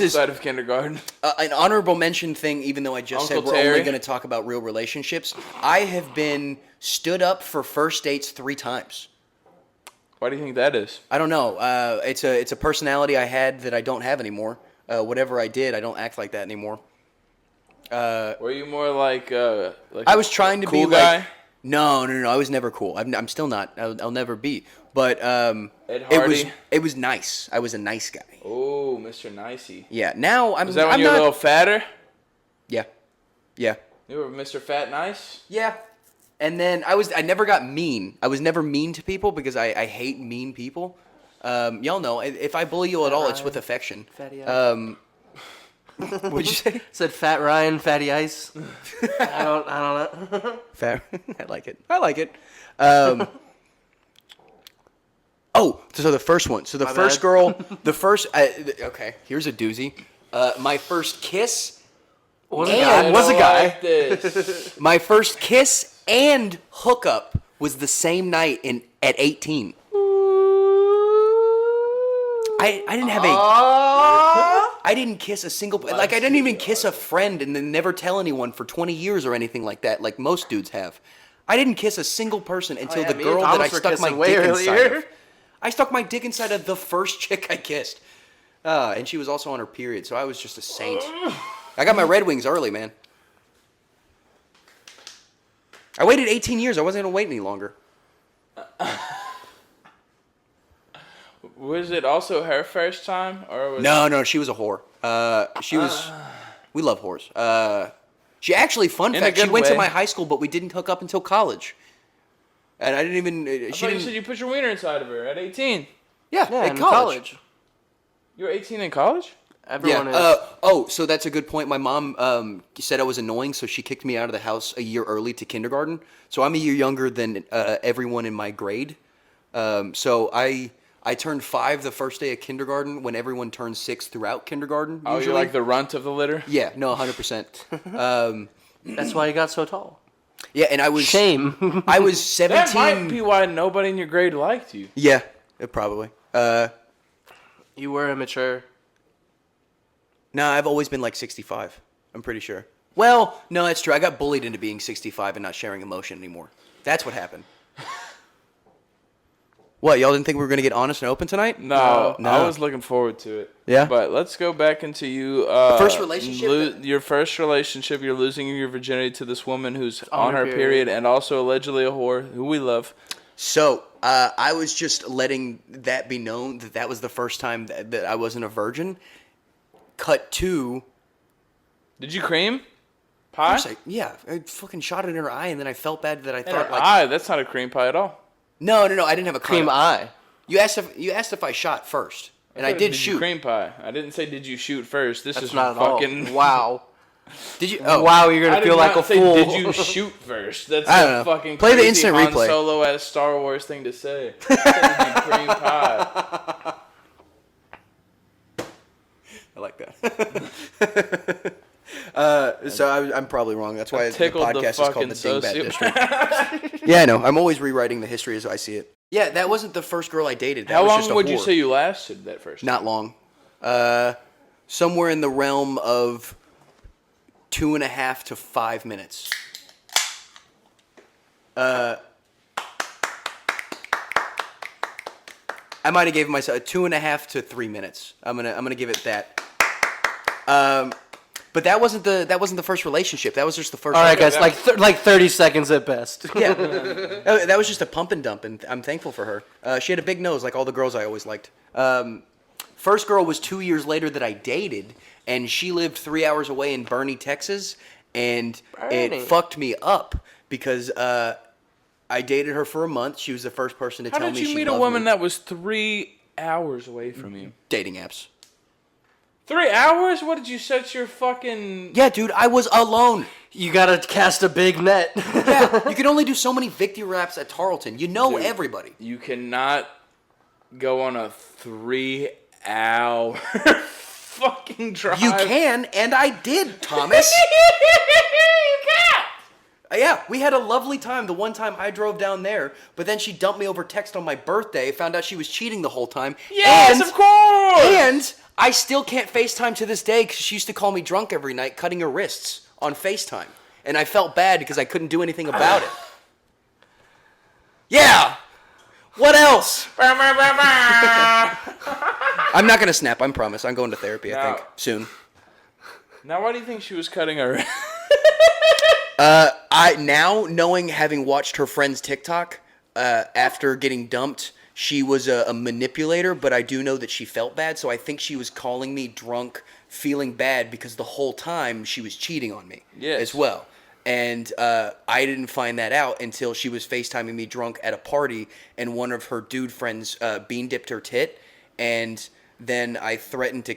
[SPEAKER 2] is
[SPEAKER 1] outside of kindergarten.
[SPEAKER 2] An honorable mention thing, even though I just
[SPEAKER 1] Uncle
[SPEAKER 2] said we're
[SPEAKER 1] Terry.
[SPEAKER 2] only going to talk about real relationships. I have been stood up for first dates 3 times.
[SPEAKER 1] Why do you think that is?
[SPEAKER 2] I don't know. It's a personality I had that I don't have anymore. Whatever I did, I don't act like that anymore.
[SPEAKER 1] Were you more like
[SPEAKER 2] I was trying to
[SPEAKER 1] cool
[SPEAKER 2] be
[SPEAKER 1] guy?
[SPEAKER 2] like. No. I was never cool. I'm still not. I'll never be. But
[SPEAKER 1] Ed Hardy?
[SPEAKER 2] it was nice. I was a nice guy.
[SPEAKER 1] Oh, Mr. Nicey.
[SPEAKER 2] Yeah. Now I'm.
[SPEAKER 1] Was that when
[SPEAKER 2] I'm
[SPEAKER 1] you were
[SPEAKER 2] not,
[SPEAKER 1] a little fatter?
[SPEAKER 2] Yeah. Yeah.
[SPEAKER 1] You were Mr. Fat Nice?
[SPEAKER 2] Yeah. And then I never got mean. I was never mean to people because I hate mean people. Y'all know, if I bully you at all, it's with affection.
[SPEAKER 3] Fatty ice.
[SPEAKER 2] What'd you say?
[SPEAKER 3] Said Fat Ryan, Fatty Ice. I don't know.
[SPEAKER 2] Fair. I like it. So the first one. So the first girl, okay, here's a doozy. My first kiss.
[SPEAKER 3] Was a guy.
[SPEAKER 1] Like this.
[SPEAKER 2] My first kiss and hookup was the same night at 18. I didn't have I didn't kiss a single, like I didn't even kiss a friend and then never tell anyone for 20 years or anything like that, like most dudes have. I didn't kiss a single person until the girl that I stuck my dick inside of. I stuck my dick inside of the first chick I kissed. And she was also on her period, so I was just a saint. I got my Red Wings early, man. I waited 18 years. I wasn't going to wait any longer.
[SPEAKER 1] Was it also her first time, or was
[SPEAKER 2] No, she was a whore. She was. We love whores. She actually, fun
[SPEAKER 1] In a
[SPEAKER 2] fact, she
[SPEAKER 1] good
[SPEAKER 2] went to
[SPEAKER 1] way.
[SPEAKER 2] my high school, but we didn't hook up until college. And I didn't even.
[SPEAKER 1] I thought you said you put your wiener inside of her at 18.
[SPEAKER 2] Yeah,
[SPEAKER 3] Yeah,
[SPEAKER 2] at
[SPEAKER 3] in
[SPEAKER 2] college.
[SPEAKER 1] You were 18 in college?
[SPEAKER 3] Everyone
[SPEAKER 2] Yeah.
[SPEAKER 3] is.
[SPEAKER 2] So that's a good point. My mom said I was annoying, so she kicked me out of the house a year early to kindergarten. So I'm a year younger than everyone in my grade. So I turned 5 the first day of kindergarten when everyone turns 6 throughout kindergarten.
[SPEAKER 1] Oh,
[SPEAKER 2] usually.
[SPEAKER 1] you're like the runt of the litter?
[SPEAKER 2] Yeah, no, 100%.
[SPEAKER 3] That's why he got so tall.
[SPEAKER 2] Yeah, and I was
[SPEAKER 3] Shame.
[SPEAKER 2] I was 17.
[SPEAKER 1] That might be why nobody in your grade liked you.
[SPEAKER 2] Yeah, probably.
[SPEAKER 3] You were immature.
[SPEAKER 2] No, I've always been like 65. I'm pretty sure. Well, no, that's true. I got bullied into being 65 and not sharing emotion anymore. That's what happened. What, y'all didn't think we were going to get honest and open tonight?
[SPEAKER 1] No,
[SPEAKER 2] No.
[SPEAKER 1] I was looking forward to it.
[SPEAKER 2] Yeah?
[SPEAKER 1] But let's go back into you.
[SPEAKER 2] First relationship?
[SPEAKER 1] Your first relationship, you're losing your virginity to this woman who's on her period and also allegedly a whore, who we love.
[SPEAKER 2] So, I was just letting that be known that was the first time that I wasn't a virgin. Cut to...
[SPEAKER 1] Did you cream pie?
[SPEAKER 2] Yeah, I fucking shot it in her eye, and then I felt bad that I
[SPEAKER 1] In
[SPEAKER 2] thought
[SPEAKER 1] her
[SPEAKER 2] like...
[SPEAKER 1] eye? That's not a cream pie at all.
[SPEAKER 2] No, I didn't have a
[SPEAKER 3] Cream
[SPEAKER 2] cut.
[SPEAKER 3] eye.
[SPEAKER 2] You asked if I shot first, and I did shoot.
[SPEAKER 1] Cream pie. I didn't say did you shoot first. This
[SPEAKER 3] That's
[SPEAKER 1] is
[SPEAKER 3] not
[SPEAKER 1] fucking...
[SPEAKER 3] at all. Wow.
[SPEAKER 2] Did you? Oh,
[SPEAKER 3] Wow, you're
[SPEAKER 1] I
[SPEAKER 3] gonna
[SPEAKER 1] did
[SPEAKER 3] feel like
[SPEAKER 1] not
[SPEAKER 3] a
[SPEAKER 1] say,
[SPEAKER 3] fool.
[SPEAKER 1] did you shoot first? That's
[SPEAKER 2] I
[SPEAKER 1] a
[SPEAKER 2] don't know.
[SPEAKER 1] fucking
[SPEAKER 2] Play the
[SPEAKER 1] crazy
[SPEAKER 2] instant
[SPEAKER 1] Han
[SPEAKER 2] replay.
[SPEAKER 1] Solo-esque Star Wars thing to say. Did you cream pie?
[SPEAKER 2] I like that. So I'm probably wrong. That's why the
[SPEAKER 1] tickled the
[SPEAKER 2] podcast is called
[SPEAKER 1] fucking
[SPEAKER 2] the Dingbat
[SPEAKER 1] sociopath.
[SPEAKER 2] District. Yeah, I know. I'm always rewriting the history as I see it. Yeah, that wasn't the first girl I dated. That
[SPEAKER 1] How
[SPEAKER 2] was
[SPEAKER 1] long
[SPEAKER 2] just a
[SPEAKER 1] would you
[SPEAKER 2] whore.
[SPEAKER 1] say you lasted that first?
[SPEAKER 2] Not long. Somewhere in the realm of 2.5 to 5 minutes. I might have gave myself 2.5 to 3 minutes. I'm gonna give it that. But that wasn't the first relationship. That was just the first.
[SPEAKER 3] All right, guys, like 30 seconds at best.
[SPEAKER 2] Yeah, that was just a pump and dump, and I'm thankful for her. She had a big nose, like all the girls I always liked. First girl was 2 years later that I dated, and she lived 3 hours away in Bernie, Texas, and it fucked me up because I dated her for a month. She was the first person to tell me she loved me.
[SPEAKER 1] How did you meet a woman that was 3 hours away from you?
[SPEAKER 2] Dating apps.
[SPEAKER 1] 3 hours? What did you set your fucking...
[SPEAKER 2] Yeah, dude, I was alone.
[SPEAKER 3] You gotta cast a big net.
[SPEAKER 2] Yeah, you can only do so many victory raps at Tarleton. You know everybody.
[SPEAKER 1] You cannot go on a 3 hour fucking drive.
[SPEAKER 2] You can, and I did, Thomas.
[SPEAKER 1] You can't.
[SPEAKER 2] Yeah, we had a lovely time the one time I drove down there, but then she dumped me over text on my birthday, found out she was cheating the whole time.
[SPEAKER 1] Yes, of course!
[SPEAKER 2] And I still can't FaceTime to this day because she used to call me drunk every night, cutting her wrists on FaceTime. And I felt bad because I couldn't do anything about it. Yeah! What else? I'm not going to snap, I promise. I'm going to therapy, I think, soon.
[SPEAKER 1] Now, why do you think she was cutting her?
[SPEAKER 2] Knowing, having watched her friend's TikTok, after getting dumped, she was a manipulator, but I do know that she felt bad, so I think she was calling me drunk, feeling bad, because the whole time she was cheating on me as well. And I didn't find that out until she was FaceTiming me drunk at a party, and one of her dude friends bean dipped her tit, and then I threatened to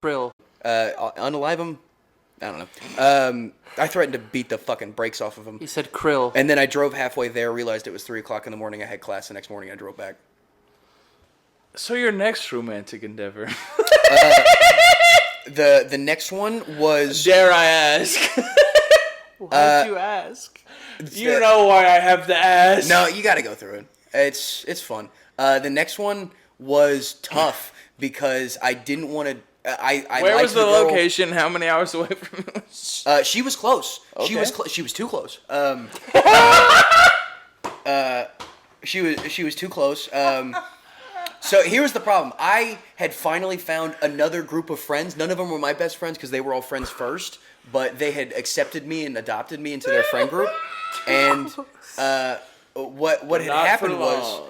[SPEAKER 3] Krill.
[SPEAKER 2] unalive him. I don't know. I threatened to beat the fucking brakes off of him.
[SPEAKER 3] He said krill.
[SPEAKER 2] And then I drove halfway there, realized it was 3 o'clock in the morning. I had class the next morning. I drove back.
[SPEAKER 1] So your next romantic endeavor?
[SPEAKER 2] The next one was...
[SPEAKER 1] Dare I ask?
[SPEAKER 3] Why'd you ask?
[SPEAKER 1] You know why I have to ask.
[SPEAKER 2] No, you got to go through it. It's fun. The next one was tough because I didn't want to...
[SPEAKER 1] Where was the location? How many hours away from you?
[SPEAKER 2] She was close.
[SPEAKER 1] Okay.
[SPEAKER 2] She was too close. She was too close. So here's the problem. I had finally found another group of friends. None of them were my best friends because they were all friends first, but they had accepted me and adopted me into their friend group. And what had happened was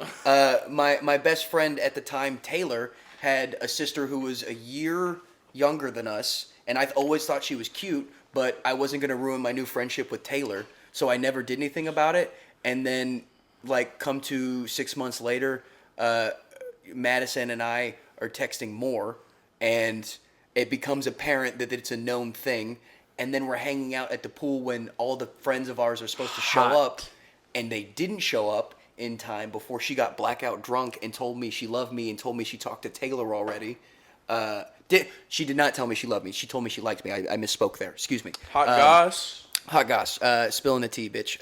[SPEAKER 2] my best friend at the time, Taylor, had a sister who was a year younger than us, and I always thought she was cute, but I wasn't going to ruin my new friendship with Taylor, so I never did anything about it. And then, come to 6 months later, Madison and I are texting more, and it becomes apparent that it's a known thing, and then we're hanging out at the pool when all the friends of ours are supposed to show up, and they didn't show up in time before she got blackout drunk and told me she loved me and told me she talked to Taylor already. She did not tell me she loved me. She told me she liked me. I misspoke there. Excuse me.
[SPEAKER 1] Hot goss.
[SPEAKER 2] Hot goss. Spilling the tea, bitch.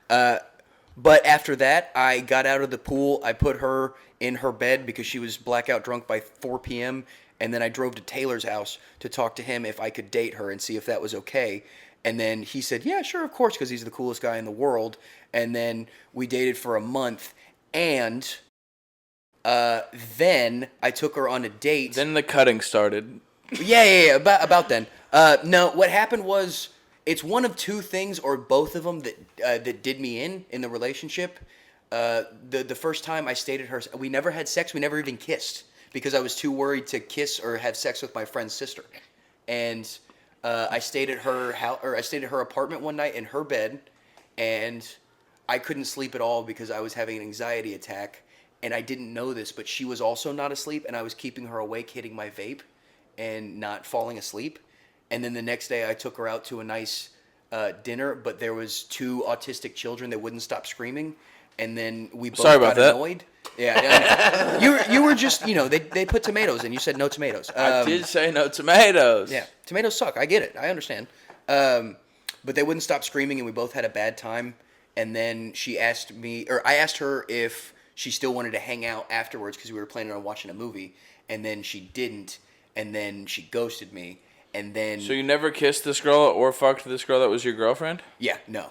[SPEAKER 2] But after that, I got out of the pool. I put her in her bed because she was blackout drunk by 4 p.m. And then I drove to Taylor's house to talk to him if I could date her and see if that was okay. And then he said, yeah, sure, of course, because he's the coolest guy in the world. And then we dated for a month. And then I took her on a date.
[SPEAKER 1] Then the cutting started.
[SPEAKER 2] Yeah, about then. No, what happened was it's one of two things or both of them that did me in the relationship. The first time I stayed at her, we never had sex. We never even kissed because I was too worried to kiss or have sex with my friend's sister. And I stayed at her house, or I stayed at her apartment one night in her bed, and I couldn't sleep at all because I was having an anxiety attack. And I didn't know this, but she was also not asleep, and I was keeping her awake, hitting my vape, and not falling asleep. And then the next day, I took her out to a nice dinner, but there was two autistic children that wouldn't stop screaming, and then we both got annoyed. Yeah, you were just, they put tomatoes, and you said no tomatoes.
[SPEAKER 1] I did say no tomatoes.
[SPEAKER 2] Yeah, tomatoes suck. I get it. I understand. But they wouldn't stop screaming, and we both had a bad time. And then I asked her if she still wanted to hang out afterwards because we were planning on watching a movie, and then she didn't, and then she ghosted me, and then...
[SPEAKER 1] So you never kissed this girl or fucked this girl that was your girlfriend?
[SPEAKER 2] Yeah, no.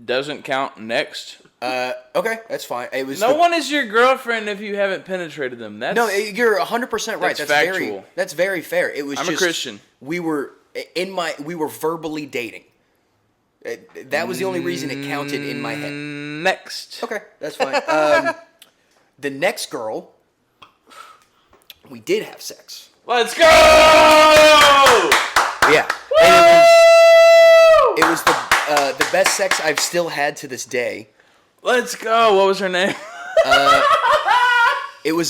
[SPEAKER 1] Doesn't count next?
[SPEAKER 2] Okay, that's fine. It was
[SPEAKER 1] no one is your girlfriend if you haven't penetrated them.
[SPEAKER 2] No, you're 100% right. That's
[SPEAKER 1] factual.
[SPEAKER 2] That's very fair. It was
[SPEAKER 1] I'm a Christian.
[SPEAKER 2] We were verbally dating. That was the only reason it counted in my head.
[SPEAKER 1] Next.
[SPEAKER 2] Okay, that's fine. The next girl, we did have sex.
[SPEAKER 1] Let's go!
[SPEAKER 2] Yeah. It was the best sex I've still had to this day.
[SPEAKER 1] Let's go. What was her name?
[SPEAKER 2] It was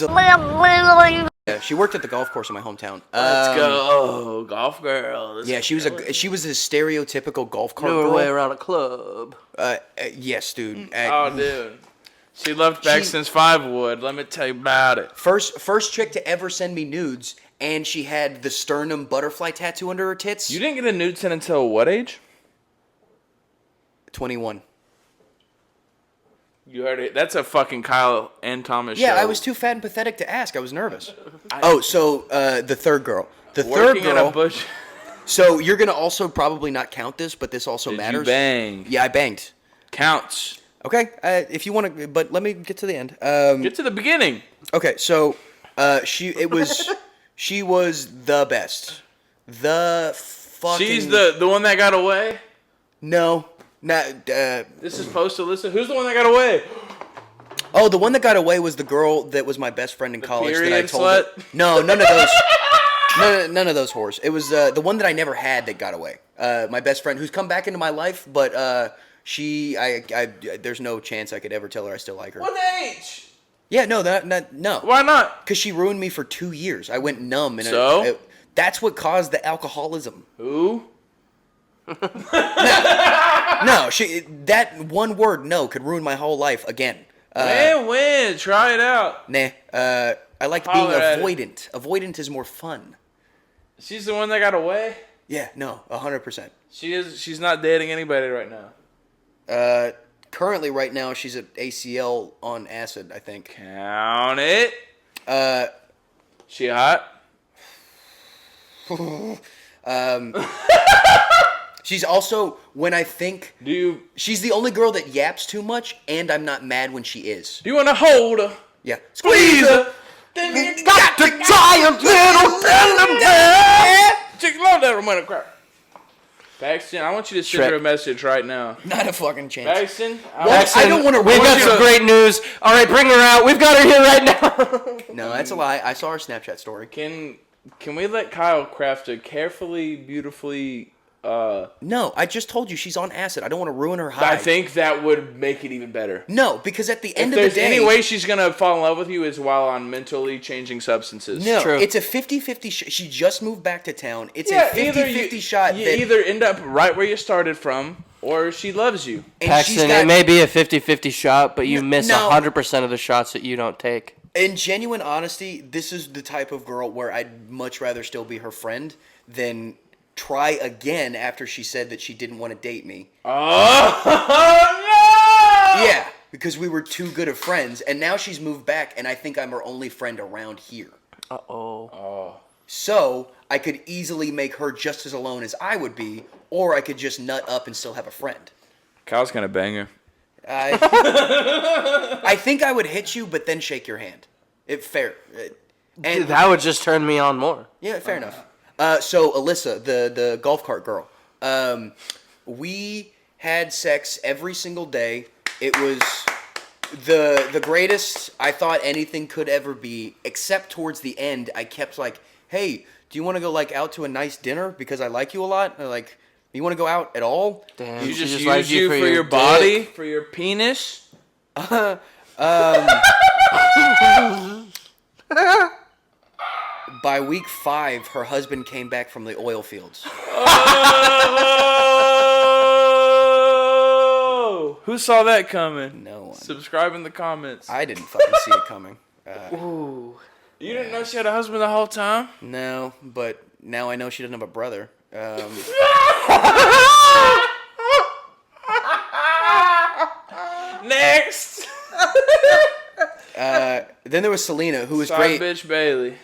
[SPEAKER 2] she worked at the golf course in my hometown.
[SPEAKER 1] Let's go, golf girl.
[SPEAKER 2] She was a stereotypical golf cart
[SPEAKER 3] Knew her
[SPEAKER 2] girl.
[SPEAKER 3] way around a club.
[SPEAKER 2] Yes, dude.
[SPEAKER 1] Dude. She loved Paxton's 5-wood. Let me tell you about it.
[SPEAKER 2] First chick to ever send me nudes, and she had the sternum butterfly tattoo under her tits.
[SPEAKER 1] You didn't get a nude sent until what age?
[SPEAKER 2] 21.
[SPEAKER 1] You heard it. That's a fucking Kyle and Thomas show.
[SPEAKER 2] Yeah, I was too fat and pathetic to ask. I was nervous. So the third girl. The
[SPEAKER 1] Working
[SPEAKER 2] third girl.
[SPEAKER 1] in a bush.
[SPEAKER 2] So you're gonna also probably not count this, but this also matters.
[SPEAKER 1] You bang?
[SPEAKER 2] Yeah, I banged.
[SPEAKER 1] Counts.
[SPEAKER 2] Okay, if you want to, but let me get to the end.
[SPEAKER 1] Get to the beginning.
[SPEAKER 2] Okay, so she was the best. The fucking.
[SPEAKER 1] She's the one that got away.
[SPEAKER 2] No, not.
[SPEAKER 1] This is post Alyssa. Who's the one that got away?
[SPEAKER 2] Oh, the one that got away was the girl that was my best friend in college that I told.
[SPEAKER 1] Slut?
[SPEAKER 2] No, none of those. None of those whores. It was the one that I never had that got away. My best friend, who's come back into my life, but there's no chance I could ever tell her I still like her.
[SPEAKER 1] What age?
[SPEAKER 2] Yeah, no.
[SPEAKER 1] Why not?
[SPEAKER 2] Because she ruined me for 2 years. I went numb, and
[SPEAKER 1] So?
[SPEAKER 2] That's what caused the alcoholism.
[SPEAKER 1] Who?
[SPEAKER 2] No, that one word, no, could ruin my whole life again.
[SPEAKER 1] Win. Try it out.
[SPEAKER 2] Nah. I like being avoidant. Avoidant is more fun.
[SPEAKER 1] She's the one that got away?
[SPEAKER 2] Yeah, no, 100%.
[SPEAKER 1] She's not dating anybody right now.
[SPEAKER 2] Currently, right now, she's at ACL on acid, I think.
[SPEAKER 1] Count it. She hot?
[SPEAKER 2] She's also, when I think... She's the only girl that yaps too much, and I'm not mad when she is.
[SPEAKER 1] Do you want to hold her?
[SPEAKER 2] Yeah.
[SPEAKER 1] Squeeze her! Then you got to try a little Chick, love that romantic crap. Paxton, I want you to send her a message right now.
[SPEAKER 2] Not a fucking chance.
[SPEAKER 1] Paxton,
[SPEAKER 2] I don't want to...
[SPEAKER 3] We've got some great news. All right, bring her out. We've got her here right now.
[SPEAKER 2] No, that's a lie. I saw her Snapchat story.
[SPEAKER 1] Can we let Kyle craft a carefully, beautifully...
[SPEAKER 2] No, I just told you she's on acid. I don't want to ruin her high.
[SPEAKER 1] I think that would make it even better.
[SPEAKER 2] No, because at the end
[SPEAKER 1] of
[SPEAKER 2] the
[SPEAKER 1] the
[SPEAKER 2] day...
[SPEAKER 1] any way she's going to fall in love with you is while on mentally changing substances.
[SPEAKER 2] No,
[SPEAKER 3] True.
[SPEAKER 2] It's a 50-50 she just moved back to town. It's a 50-50 shot.
[SPEAKER 1] You either end up right where you started from, or she loves you.
[SPEAKER 3] Paxton, it may be a 50-50 shot, but you miss 100% of the shots that you don't take.
[SPEAKER 2] In genuine honesty, this is the type of girl where I'd much rather still be her friend than try again after she said that she didn't want to date me.
[SPEAKER 1] Oh, no!
[SPEAKER 2] Yeah, because we were too good of friends, and now she's moved back, and I think I'm her only friend around here.
[SPEAKER 3] Oh.
[SPEAKER 2] So I could easily make her just as alone as I would be, or I could just nut up and still have a friend.
[SPEAKER 1] Kyle's gonna bang her.
[SPEAKER 2] I think I would hit you, but then shake your hand. Fair. And
[SPEAKER 3] That would just turn me on more.
[SPEAKER 2] yeah, fair enough. So Alyssa, the golf cart girl, we had sex every single day. It was the greatest I thought anything could ever be, except towards the end. I kept like, hey, do you want to go like out to a nice dinner because I like you a lot? Or, like, you want to go out at all?
[SPEAKER 3] Damn,
[SPEAKER 1] You
[SPEAKER 3] she
[SPEAKER 1] just use
[SPEAKER 3] likes
[SPEAKER 1] you for your
[SPEAKER 3] dick.
[SPEAKER 1] body, for your penis.
[SPEAKER 2] By week 5, her husband came back from the oil fields.
[SPEAKER 1] Oh! Who saw that coming?
[SPEAKER 2] No one.
[SPEAKER 1] Subscribe in the comments.
[SPEAKER 2] I didn't fucking see it coming.
[SPEAKER 3] Ooh.
[SPEAKER 1] You didn't know she had a husband the whole time?
[SPEAKER 2] No, but now I know she doesn't have a brother.
[SPEAKER 1] Next!
[SPEAKER 2] Then there was Selena, who was
[SPEAKER 1] Sorry,
[SPEAKER 2] great.
[SPEAKER 1] bitch Bailey.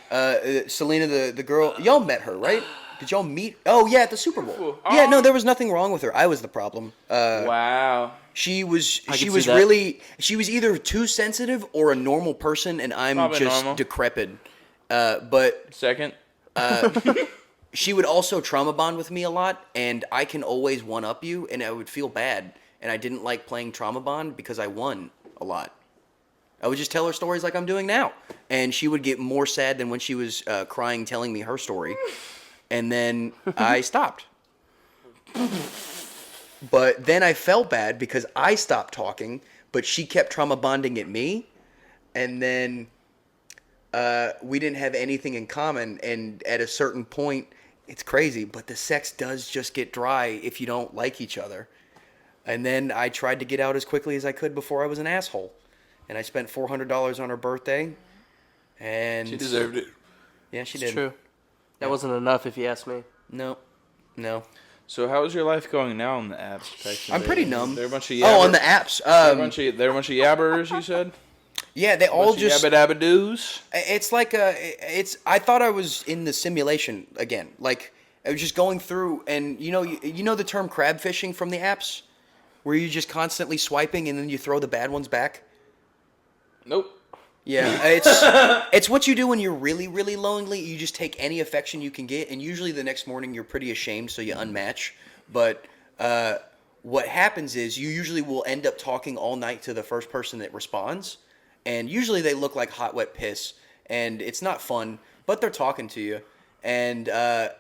[SPEAKER 2] Selena, the girl. Y'all met her, right? Did y'all meet? Oh, yeah, at the Super Bowl.
[SPEAKER 1] Oh.
[SPEAKER 2] Yeah, no, there was nothing wrong with her. I was the problem.
[SPEAKER 1] Wow.
[SPEAKER 2] She was
[SPEAKER 3] can
[SPEAKER 2] she
[SPEAKER 3] see
[SPEAKER 2] was
[SPEAKER 3] that.
[SPEAKER 2] really she was either too sensitive or a normal person, and I'm
[SPEAKER 1] Probably
[SPEAKER 2] just
[SPEAKER 1] normal.
[SPEAKER 2] decrepit. But
[SPEAKER 1] Second.
[SPEAKER 2] she would also trauma bond with me a lot, and I can always one up you, and I would feel bad, and I didn't like playing trauma bond because I won a lot. I would just tell her stories like I'm doing now, and she would get more sad than when she was crying, telling me her story, and then I stopped. But then I felt bad because I stopped talking, but she kept trauma bonding at me, and then we didn't have anything in common, and at a certain point, it's crazy, but the sex does just get dry if you don't like each other. And then I tried to get out as quickly as I could before I was an asshole. And I spent $400 on her birthday, and
[SPEAKER 1] She deserved it.
[SPEAKER 2] Yeah, she
[SPEAKER 3] It's
[SPEAKER 2] did.
[SPEAKER 3] true. That wasn't enough if you ask me.
[SPEAKER 2] No.
[SPEAKER 1] So how's your life going now on the apps, Paxton?
[SPEAKER 2] I'm pretty numb.
[SPEAKER 1] They're a bunch of
[SPEAKER 2] Oh, on the apps.
[SPEAKER 1] They're a bunch of yabbers, you said?
[SPEAKER 2] Yeah, they all just.
[SPEAKER 1] Yabba dabba doos.
[SPEAKER 2] It's like I thought I was in the simulation again. Like I was just going through, and you know the term crab fishing from the apps, where you're just constantly swiping and then you throw the bad ones back.
[SPEAKER 1] Nope.
[SPEAKER 2] Yeah, it's what you do when you're really, really lonely. You just take any affection you can get, and usually the next morning you're pretty ashamed, so you unmatch. But what happens is you usually will end up talking all night to the first person that responds, and usually they look like hot, wet piss, and it's not fun, but they're talking to you. And
[SPEAKER 1] There's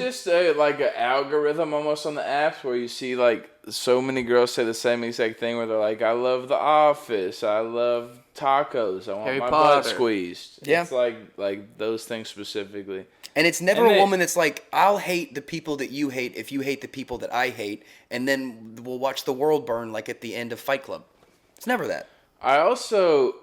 [SPEAKER 1] just like an algorithm almost on the apps where you see like so many girls say the same exact thing where they're like, I love The Office, I love tacos, I want
[SPEAKER 3] Harry
[SPEAKER 1] my
[SPEAKER 3] Potter.
[SPEAKER 1] butt squeezed.
[SPEAKER 2] Yeah.
[SPEAKER 1] It's like those things specifically.
[SPEAKER 2] And it's never
[SPEAKER 1] And
[SPEAKER 2] a woman that's like, I'll hate the people that you hate if you hate the people that I hate, and then we'll watch the world burn like at the end of Fight Club. It's never that.
[SPEAKER 1] I also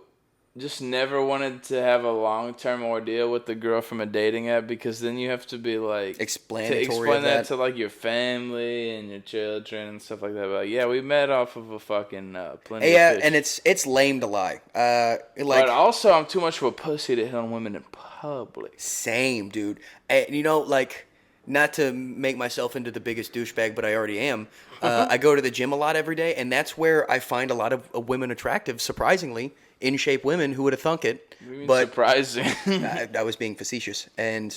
[SPEAKER 1] just never wanted to have a long-term ordeal with the girl from a dating app because then you have to be like
[SPEAKER 2] Explanatory
[SPEAKER 1] to explain
[SPEAKER 2] of
[SPEAKER 1] that
[SPEAKER 2] that.
[SPEAKER 1] to like your family and your children and stuff like that. But like, yeah, we met off of a fucking plenty
[SPEAKER 2] Yeah,
[SPEAKER 1] of fish.
[SPEAKER 2] and it's lame to lie.
[SPEAKER 1] But also, I'm too much of a pussy to hit on women in public.
[SPEAKER 2] Same, dude. And, like, not to make myself into the biggest douchebag, but I already am. I go to the gym a lot every day, and that's where I find a lot of women attractive, surprisingly. In shape women, who would have thunk it? But
[SPEAKER 1] Surprising.
[SPEAKER 2] I was being facetious, and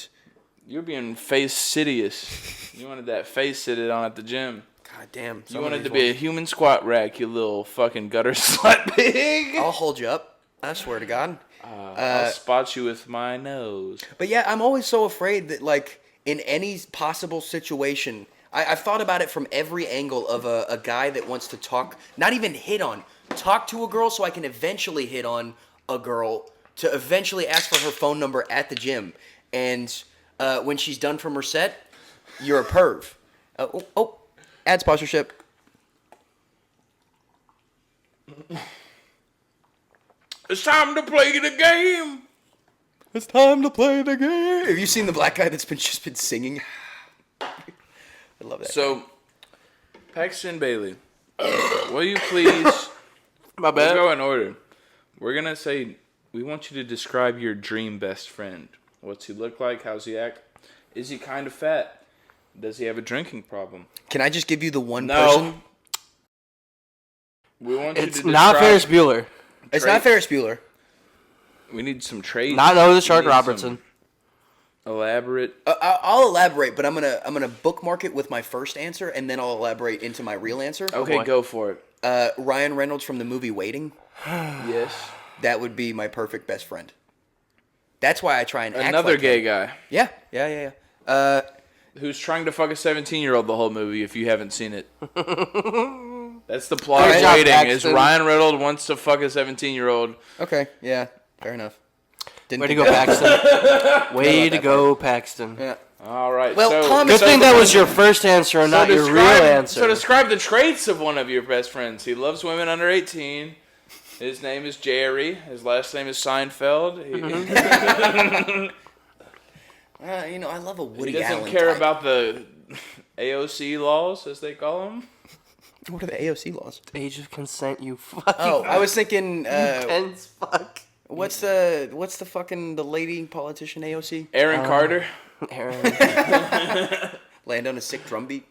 [SPEAKER 1] You're being face-sidious. You wanted that face sitted on at the gym.
[SPEAKER 2] god damn,
[SPEAKER 1] You wanted to be a human squat rack, you little fucking gutter slut pig.
[SPEAKER 2] I'll hold you up. I swear to God.
[SPEAKER 1] I'll spot you with my nose.
[SPEAKER 2] But yeah, I'm always so afraid that, like, in any possible situation, I've thought about it from every angle of a guy that wants to talk, not even hit on, talk to a girl so I can eventually hit on a girl, to eventually ask for her phone number at the gym. And when she's done from her set, you're a perv. Ad sponsorship.
[SPEAKER 1] It's time to play the game.
[SPEAKER 2] It's time to play the game. Have you seen the black guy that's just been singing? I love that.
[SPEAKER 1] So, Paxton Bailey, will you please?
[SPEAKER 3] My bad.
[SPEAKER 1] We'll go in order. We're gonna say we want you to describe your dream best friend. What's he look like? How's he act? Is he kind of fat? Does he have a drinking problem?
[SPEAKER 2] Can I just give you the one person?
[SPEAKER 1] We want you to
[SPEAKER 3] It's
[SPEAKER 1] describe.
[SPEAKER 3] not Ferris Bueller.
[SPEAKER 2] It's not Ferris Bueller.
[SPEAKER 1] We need some traits.
[SPEAKER 3] Not Noah the Shark
[SPEAKER 1] We need
[SPEAKER 3] Robertson.
[SPEAKER 1] some Elaborate.
[SPEAKER 2] I'll elaborate, but I'm gonna bookmark it with my first answer, and then I'll elaborate into my real answer.
[SPEAKER 1] Okay,
[SPEAKER 3] boy.
[SPEAKER 1] go for it.
[SPEAKER 2] Ryan Reynolds from the movie Waiting.
[SPEAKER 1] Yes.
[SPEAKER 2] That would be my perfect best friend. That's why I try and act
[SPEAKER 1] Another
[SPEAKER 2] like
[SPEAKER 1] gay
[SPEAKER 2] him.
[SPEAKER 1] guy
[SPEAKER 2] Yeah.
[SPEAKER 1] who's trying to fuck a 17-year-old the whole movie. If you haven't seen it, that's the plot
[SPEAKER 3] Good
[SPEAKER 1] of
[SPEAKER 3] job,
[SPEAKER 1] Waiting. Is
[SPEAKER 3] Paxton.
[SPEAKER 1] Ryan Reynolds wants to fuck a 17-year-old.
[SPEAKER 2] Okay. Yeah. Fair enough.
[SPEAKER 3] Way to go, Paxton. Way to go, Paxton.
[SPEAKER 2] Yeah.
[SPEAKER 1] All right.
[SPEAKER 2] Well,
[SPEAKER 1] so,
[SPEAKER 2] Thomas-
[SPEAKER 3] Good thing that was your first answer and not your real answer.
[SPEAKER 1] So describe the traits of one of your best friends. He loves women under 18. His name is Jerry. His last name is Seinfeld.
[SPEAKER 2] I love a
[SPEAKER 1] He
[SPEAKER 2] Woody
[SPEAKER 1] doesn't
[SPEAKER 2] Allen
[SPEAKER 1] care
[SPEAKER 2] type.
[SPEAKER 1] about the AOC laws, as they call them.
[SPEAKER 2] What are the AOC laws?
[SPEAKER 3] Age of consent, you fucking
[SPEAKER 2] Oh, I was thinking.
[SPEAKER 3] intense fuck.
[SPEAKER 2] What's the fucking the lady politician AOC?
[SPEAKER 1] Aaron Carter.
[SPEAKER 3] Aaron.
[SPEAKER 2] Land on a sick drum beat.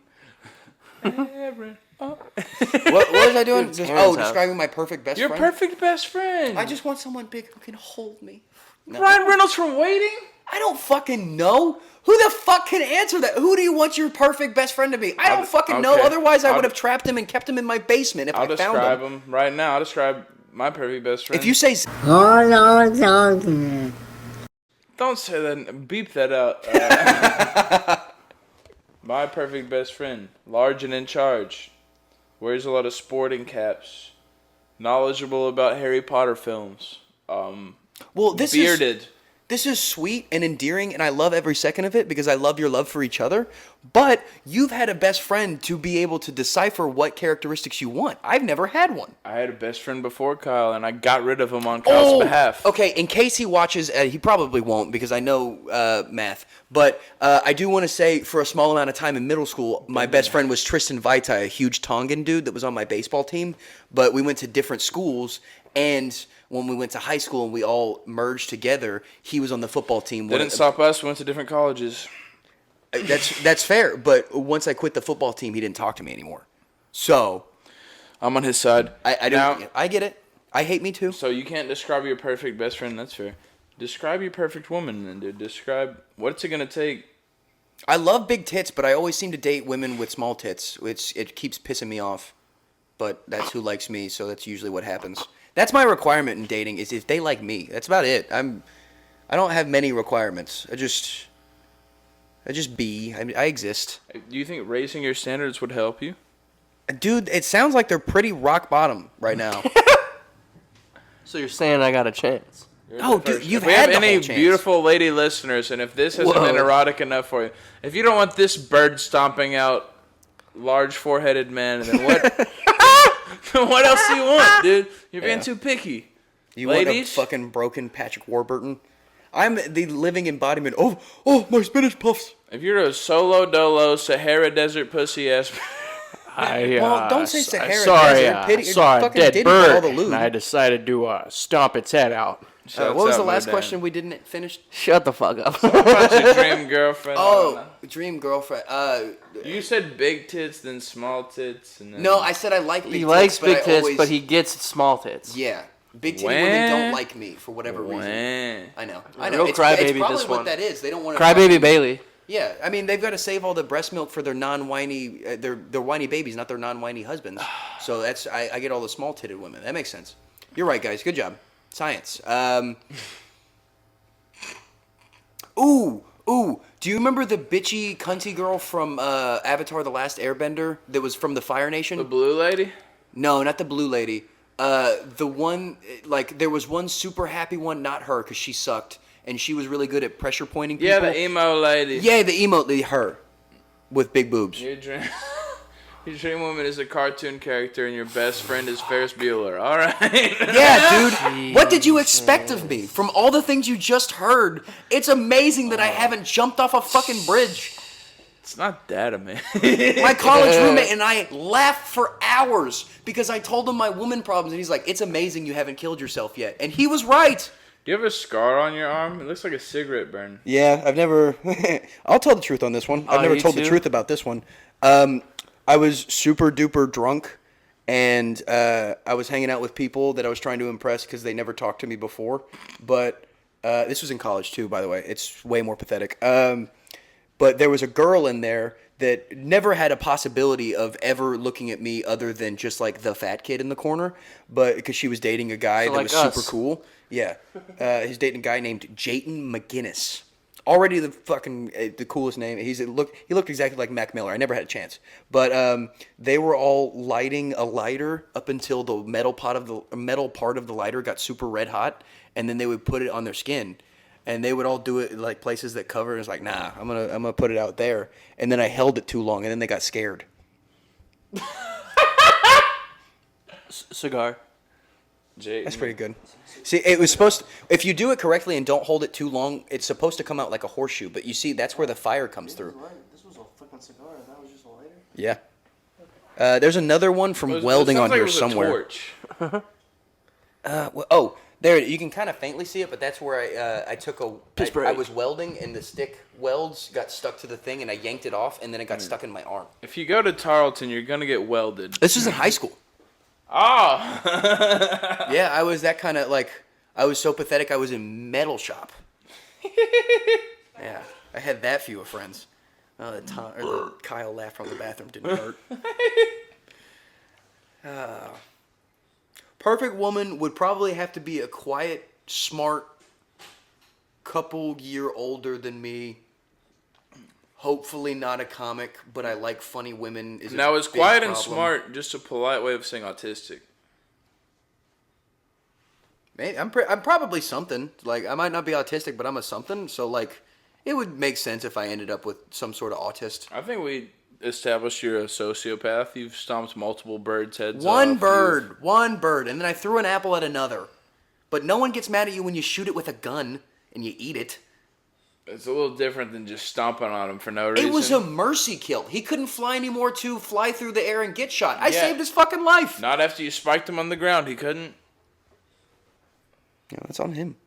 [SPEAKER 1] Aaron. Oh.
[SPEAKER 2] What was I doing?
[SPEAKER 3] It's Aaron's house.
[SPEAKER 2] Describing my perfect best
[SPEAKER 1] Your
[SPEAKER 2] friend.
[SPEAKER 1] perfect best friend.
[SPEAKER 2] I just want someone big who can hold me. No.
[SPEAKER 1] Ryan Reynolds from Waiting?
[SPEAKER 2] I don't fucking know. Who the fuck can answer that? Who do you want your perfect best friend to be? I don't fucking know.
[SPEAKER 1] okay.
[SPEAKER 2] Otherwise, I
[SPEAKER 1] I'll-
[SPEAKER 2] would have trapped him and kept him in my basement if
[SPEAKER 1] I'll
[SPEAKER 2] I found
[SPEAKER 1] describe
[SPEAKER 2] him.
[SPEAKER 1] him right now. I'll describe my perfect best friend.
[SPEAKER 2] If you say
[SPEAKER 1] Don't say that. Beep that out. My perfect best friend. Large and in charge. Wears a lot of sporting caps. Knowledgeable about Harry Potter films.
[SPEAKER 2] well,
[SPEAKER 1] Bearded.
[SPEAKER 2] This is sweet and endearing, and I love every second of it because I love your love for each other. But you've had a best friend to be able to decipher what characteristics you want. I've never had one.
[SPEAKER 1] I had a best friend before Kyle, and I got rid of him on Kyle's behalf.
[SPEAKER 2] Okay, in case he watches, he probably won't because I know math. But I do want to say, for a small amount of time in middle school, my best friend was Tristan Vaitai, a huge Tongan dude that was on my baseball team. But we went to different schools, and when we went to high school and we all merged together, he was on the football team.
[SPEAKER 1] They didn't stop us. We went to different colleges.
[SPEAKER 2] That's fair, but once I quit the football team, he didn't talk to me anymore. So
[SPEAKER 1] I'm on his side.
[SPEAKER 2] I get it. I hate me too.
[SPEAKER 1] So you can't describe your perfect best friend. That's fair. Describe your perfect woman, then, dude. Describe what's it gonna take.
[SPEAKER 2] I love big tits, but I always seem to date women with small tits. It keeps pissing me off. But that's who likes me, so that's usually what happens. That's my requirement in dating is if they like me. That's about it. I don't have many requirements. I just be. I exist.
[SPEAKER 1] Do you think raising your standards would help you?
[SPEAKER 2] Dude, it sounds like they're pretty rock bottom right now.
[SPEAKER 3] So you're saying I got a chance?
[SPEAKER 2] Oh, dude, you've
[SPEAKER 1] If we
[SPEAKER 2] had
[SPEAKER 1] have
[SPEAKER 2] the
[SPEAKER 1] any
[SPEAKER 2] whole chance.
[SPEAKER 1] beautiful lady listeners, and if this hasn't been
[SPEAKER 3] Whoa.
[SPEAKER 1] erotic enough for you, if you don't want this bird stomping out large four-headed man, then what? What else do you want, dude? You're being
[SPEAKER 2] Yeah.
[SPEAKER 1] too picky.
[SPEAKER 2] You want a
[SPEAKER 1] Ladies?
[SPEAKER 2] fucking broken Patrick Warburton? I'm the living embodiment. Oh, my spinach puffs.
[SPEAKER 1] If you're a solo dolo Sahara Desert pussy ass,
[SPEAKER 2] Well, don't say Sahara
[SPEAKER 3] sorry,
[SPEAKER 2] Desert. Pity,
[SPEAKER 3] saw a
[SPEAKER 2] fucking
[SPEAKER 3] dead
[SPEAKER 2] Diddy for all
[SPEAKER 3] bird,
[SPEAKER 2] the loot.
[SPEAKER 3] and I decided to stomp its head out.
[SPEAKER 2] What was the last question we didn't finish?
[SPEAKER 3] Shut the fuck up.
[SPEAKER 1] about your dream girlfriend?
[SPEAKER 2] Oh, dream girlfriend.
[SPEAKER 1] You said big tits, then small tits, and then
[SPEAKER 2] No, I said I like big
[SPEAKER 3] He
[SPEAKER 2] tits.
[SPEAKER 3] likes
[SPEAKER 2] but
[SPEAKER 3] big
[SPEAKER 2] I
[SPEAKER 3] tits,
[SPEAKER 2] always-
[SPEAKER 3] but he gets small tits.
[SPEAKER 2] Yeah, big titty women
[SPEAKER 1] Wah.
[SPEAKER 2] don't like me for whatever reason.
[SPEAKER 1] Wah.
[SPEAKER 2] I know.
[SPEAKER 3] Real
[SPEAKER 2] It's
[SPEAKER 3] crybaby,
[SPEAKER 2] probably
[SPEAKER 3] this
[SPEAKER 2] what
[SPEAKER 3] one.
[SPEAKER 2] that is. They don't want to.
[SPEAKER 3] Crybaby Bailey.
[SPEAKER 2] Yeah, I mean they've got to save all the breast milk for their non-whiny, their whiny babies, not their non-whiny husbands. So that's I get all the small-titted women. That makes sense. You're right, guys. Good job. Science. Ooh. Do you remember the bitchy, cunty girl from Avatar: The Last Airbender that was from the Fire Nation?
[SPEAKER 1] The blue lady?
[SPEAKER 2] No, not the blue lady. The one, like, there was one super happy one, not her, because she sucked, and she was really good at pressure pointing people.
[SPEAKER 1] Yeah, the emo lady.
[SPEAKER 2] Yeah, the emo lady, her, with big boobs.
[SPEAKER 1] Your dream. Your dream woman is a cartoon character, and your best friend is Ferris Bueller. All right.
[SPEAKER 2] Yeah, dude. What did you expect of me? From all the things you just heard, it's amazing that I haven't jumped off a fucking bridge.
[SPEAKER 1] It's not that amazing.
[SPEAKER 2] My college roommate and I laughed for hours because I told him my woman problems, and he's like, "It's amazing you haven't killed yourself yet," and he was right.
[SPEAKER 1] Do you have a scar on your arm? It looks like a cigarette burn.
[SPEAKER 2] Yeah, I've never. I'll tell the truth on this one. I've never told the truth about this one. I was super duper drunk, and I was hanging out with people that I was trying to impress because they never talked to me before. But this was in college too, by the way. It's way more pathetic. But there was a girl in there that never had a possibility of ever looking at me other than just like the fat kid in the corner. But because she was dating a guy that was super cool. Yeah. He's dating a guy named Jayton McGinnis. Already the coolest name. He looked exactly like Mac Miller. I never had a chance. But they were all lighting a lighter up until the metal part of the lighter got super red hot, and then they would put it on their skin. And they would all do it like places that cover. It's like, nah, I'm gonna put it out there. And then I held it too long, and then they got scared.
[SPEAKER 3] Cigar.
[SPEAKER 2] That's pretty good. See, it was supposed to, if you do it correctly and don't hold it too long, it's supposed to come out like a horseshoe. But you see, that's where the fire comes through.
[SPEAKER 3] This was a fucking cigar. That was just a lighter.
[SPEAKER 2] Yeah. There's another one from welding on here somewhere.
[SPEAKER 1] Torch.
[SPEAKER 2] There, you can kind of faintly see it, but that's where I took I was welding, and the stick welds got stuck to the thing, and I yanked it off, and then it got stuck in my arm.
[SPEAKER 1] If you go to Tarleton, you're going to get welded.
[SPEAKER 2] This was in high school.
[SPEAKER 1] Oh!
[SPEAKER 2] Yeah, I was that kind of, I was so pathetic, I was in metal shop. Yeah, I had that few of friends. The Kyle laughed from the bathroom, didn't hurt. Perfect woman would probably have to be a quiet, smart, couple year older than me. Hopefully not a comic, but I like funny women.
[SPEAKER 1] Now, is quiet and smart just a polite way of saying autistic?
[SPEAKER 2] Maybe, I'm probably something. Like, I might not be autistic, but I'm a something. So, it would make sense if I ended up with some sort of autist.
[SPEAKER 1] I think we established you're a sociopath. You've stomped multiple birds' heads
[SPEAKER 2] off. One bird, and then I threw an apple at another. But no one gets mad at you when you shoot it with a gun and you eat it.
[SPEAKER 1] It's a little different than just stomping on him for no reason.
[SPEAKER 2] It was a mercy kill. He couldn't fly anymore to fly through the air and get shot. I saved his fucking life.
[SPEAKER 1] Not after you spiked him on the ground. He couldn't.
[SPEAKER 2] Yeah, that's on him.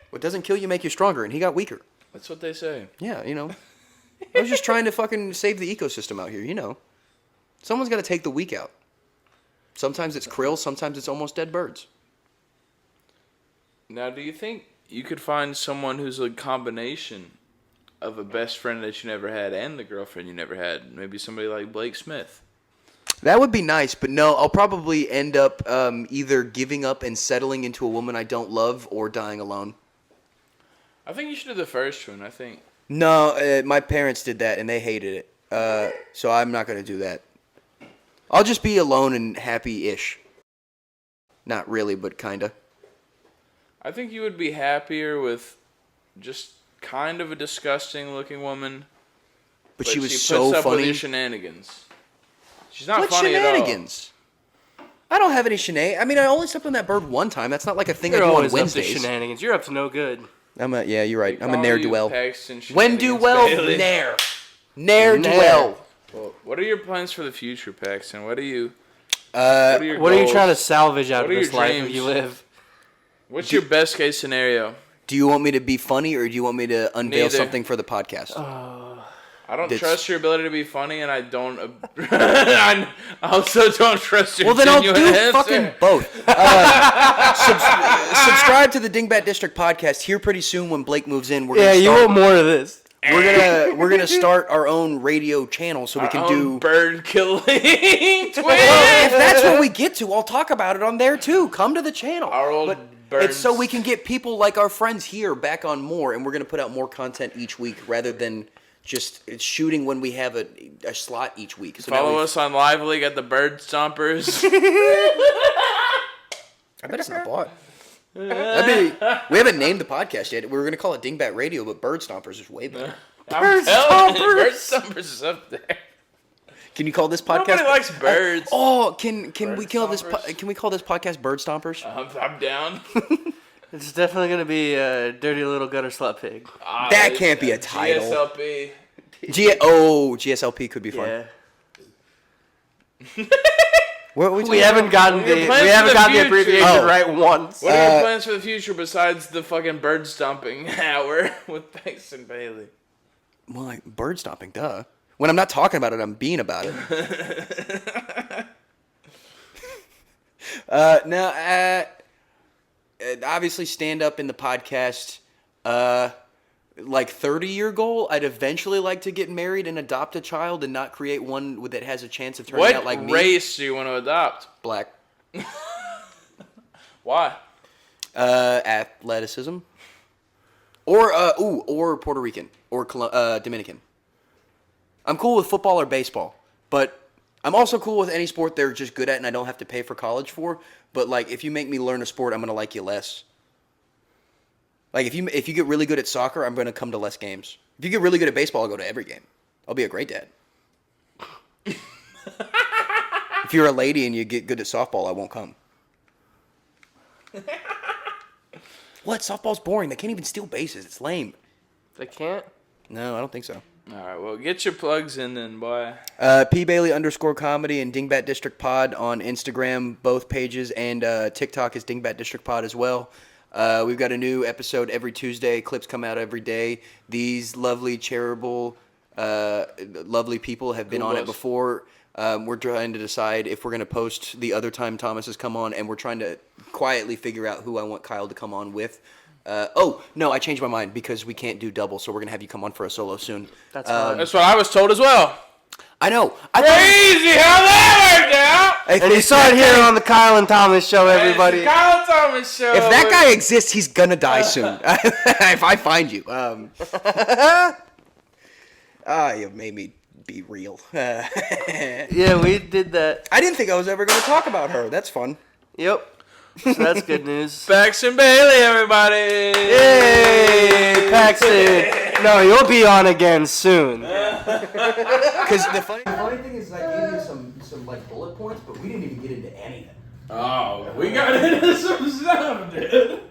[SPEAKER 2] What doesn't kill you make you stronger, and he got weaker.
[SPEAKER 1] That's what they say.
[SPEAKER 2] Yeah, I was just trying to fucking save the ecosystem out here, Someone's got to take the weak out. Sometimes it's krill, sometimes it's almost dead birds.
[SPEAKER 1] Now, do you think you could find someone who's a combination of a best friend that you never had and the girlfriend you never had? Maybe somebody like Blake Smith.
[SPEAKER 2] That would be nice, but no, I'll probably end up either giving up and settling into a woman I don't love or dying alone.
[SPEAKER 1] I think you should do the first one, I think.
[SPEAKER 2] No, my parents did that, and they hated it. So I'm not going to do that. I'll just be alone and happy-ish. Not really, but kind of.
[SPEAKER 1] I think you would be happier with just kind of a disgusting-looking woman.
[SPEAKER 2] But she was
[SPEAKER 1] so funny. She puts up
[SPEAKER 2] funny.
[SPEAKER 1] with your shenanigans. She's not
[SPEAKER 2] what
[SPEAKER 1] funny
[SPEAKER 2] shenanigans? At all. I don't have any shenanigans. I mean, I only stepped on that bird one time. That's not like a thing I do on Wednesdays.
[SPEAKER 3] Up to shenanigans. You're up to no good.
[SPEAKER 2] Yeah, you're right. I'm a ne'er-do-well.
[SPEAKER 1] When do well,
[SPEAKER 2] ne'er. Ne'er-do-well.
[SPEAKER 1] Well, what are your plans for the future, Paxton? What are you...
[SPEAKER 3] what are you trying to salvage out of this life you live?
[SPEAKER 1] What's your best case scenario?
[SPEAKER 2] Do you want me to be funny, or do you want me to unveil something for the podcast?
[SPEAKER 1] I don't trust your ability to be funny, and I don't... I also don't trust your genuine
[SPEAKER 2] Well, then I'll do
[SPEAKER 1] answer.
[SPEAKER 2] fucking both. Subscribe to the Dingbat District podcast. Here pretty soon when Blake moves in.
[SPEAKER 3] You want more of this.
[SPEAKER 2] We're gonna start our own radio channel so we can do
[SPEAKER 1] bird killing twins.
[SPEAKER 2] Well, if that's what we get to, I'll talk about it on there too. Come to the channel.
[SPEAKER 1] Our old birds.
[SPEAKER 2] It's so we can get people like our friends here back on more, and we're gonna put out more content each week rather than just shooting when we have a slot each week. So
[SPEAKER 1] follow us on Live League at the Bird Stompers.
[SPEAKER 2] I bet it's not bought. We haven't named the podcast yet. We were going to call it Dingbat Radio, but Bird Stompers is way better.
[SPEAKER 1] Bird Stompers is up there.
[SPEAKER 2] Can you call this podcast?
[SPEAKER 1] Nobody likes birds.
[SPEAKER 2] Can we call this? Can we call this podcast Bird Stompers?
[SPEAKER 1] I'm down.
[SPEAKER 3] It's definitely gonna be a dirty little gutter slut pig.
[SPEAKER 2] That can't be a title.
[SPEAKER 1] GSLP.
[SPEAKER 2] GSLP could be fun.
[SPEAKER 3] Yeah.
[SPEAKER 2] We
[SPEAKER 3] haven't gotten the abbreviation right once.
[SPEAKER 1] What are your plans for the future besides the fucking bird stomping hour with Paxton Bailey?
[SPEAKER 2] Well, like bird stomping, duh. When I'm not talking about it, I'm being about it. Obviously stand up in the podcast. Like 30-year goal, I'd eventually like to get married and adopt a child and not create one that has a chance of turning out like me.
[SPEAKER 1] What race do you want to adopt?
[SPEAKER 2] Black.
[SPEAKER 1] Why?
[SPEAKER 2] Athleticism. Or Puerto Rican or Dominican. I'm cool with football or baseball, but I'm also cool with any sport they're just good at and I don't have to pay for college for. But like, if you make me learn a sport, I'm gonna like you less. Like, if you get really good at soccer, I'm going to come to less games. If you get really good at baseball, I'll go to every game. I'll be a great dad. If you're a lady and you get good at softball, I won't come. What? Softball's boring. They can't even steal bases. It's lame.
[SPEAKER 3] They can't?
[SPEAKER 2] No, I don't think so.
[SPEAKER 1] All right, well, get your plugs in then, boy.
[SPEAKER 2] _comedy and Dingbat District Pod on Instagram, both pages, and TikTok is Dingbat District Pod as well. We've got a new episode every Tuesday. Clips come out every day. These lovely, charitable, lovely people have been on it before. We're trying to decide if we're going to post the other time Thomas has come on, and we're trying to quietly figure out who I want Kyle to come on with. No, I changed my mind because we can't do double, so we're going to have you come on for a solo soon.
[SPEAKER 3] That's fine.
[SPEAKER 1] That's what I was told as well.
[SPEAKER 2] I know.
[SPEAKER 1] Crazy how that worked out.
[SPEAKER 3] And you saw it here on the Kyle and Thomas show, everybody.
[SPEAKER 1] It's the Kyle Thomas show.
[SPEAKER 2] If that guy exists, he's gonna die soon. If I find you. You made me be real.
[SPEAKER 3] Yeah, we did that.
[SPEAKER 2] I didn't think I was ever gonna talk about her. That's fun.
[SPEAKER 3] Yep. So that's good news.
[SPEAKER 1] Paxton Bailey, everybody.
[SPEAKER 3] Yay, Paxton. No, you'll be on again soon.
[SPEAKER 2] Because the funny thing is, I gave you some like bullet points, but we didn't even get into anything.
[SPEAKER 1] Oh, we got into some stuff, dude.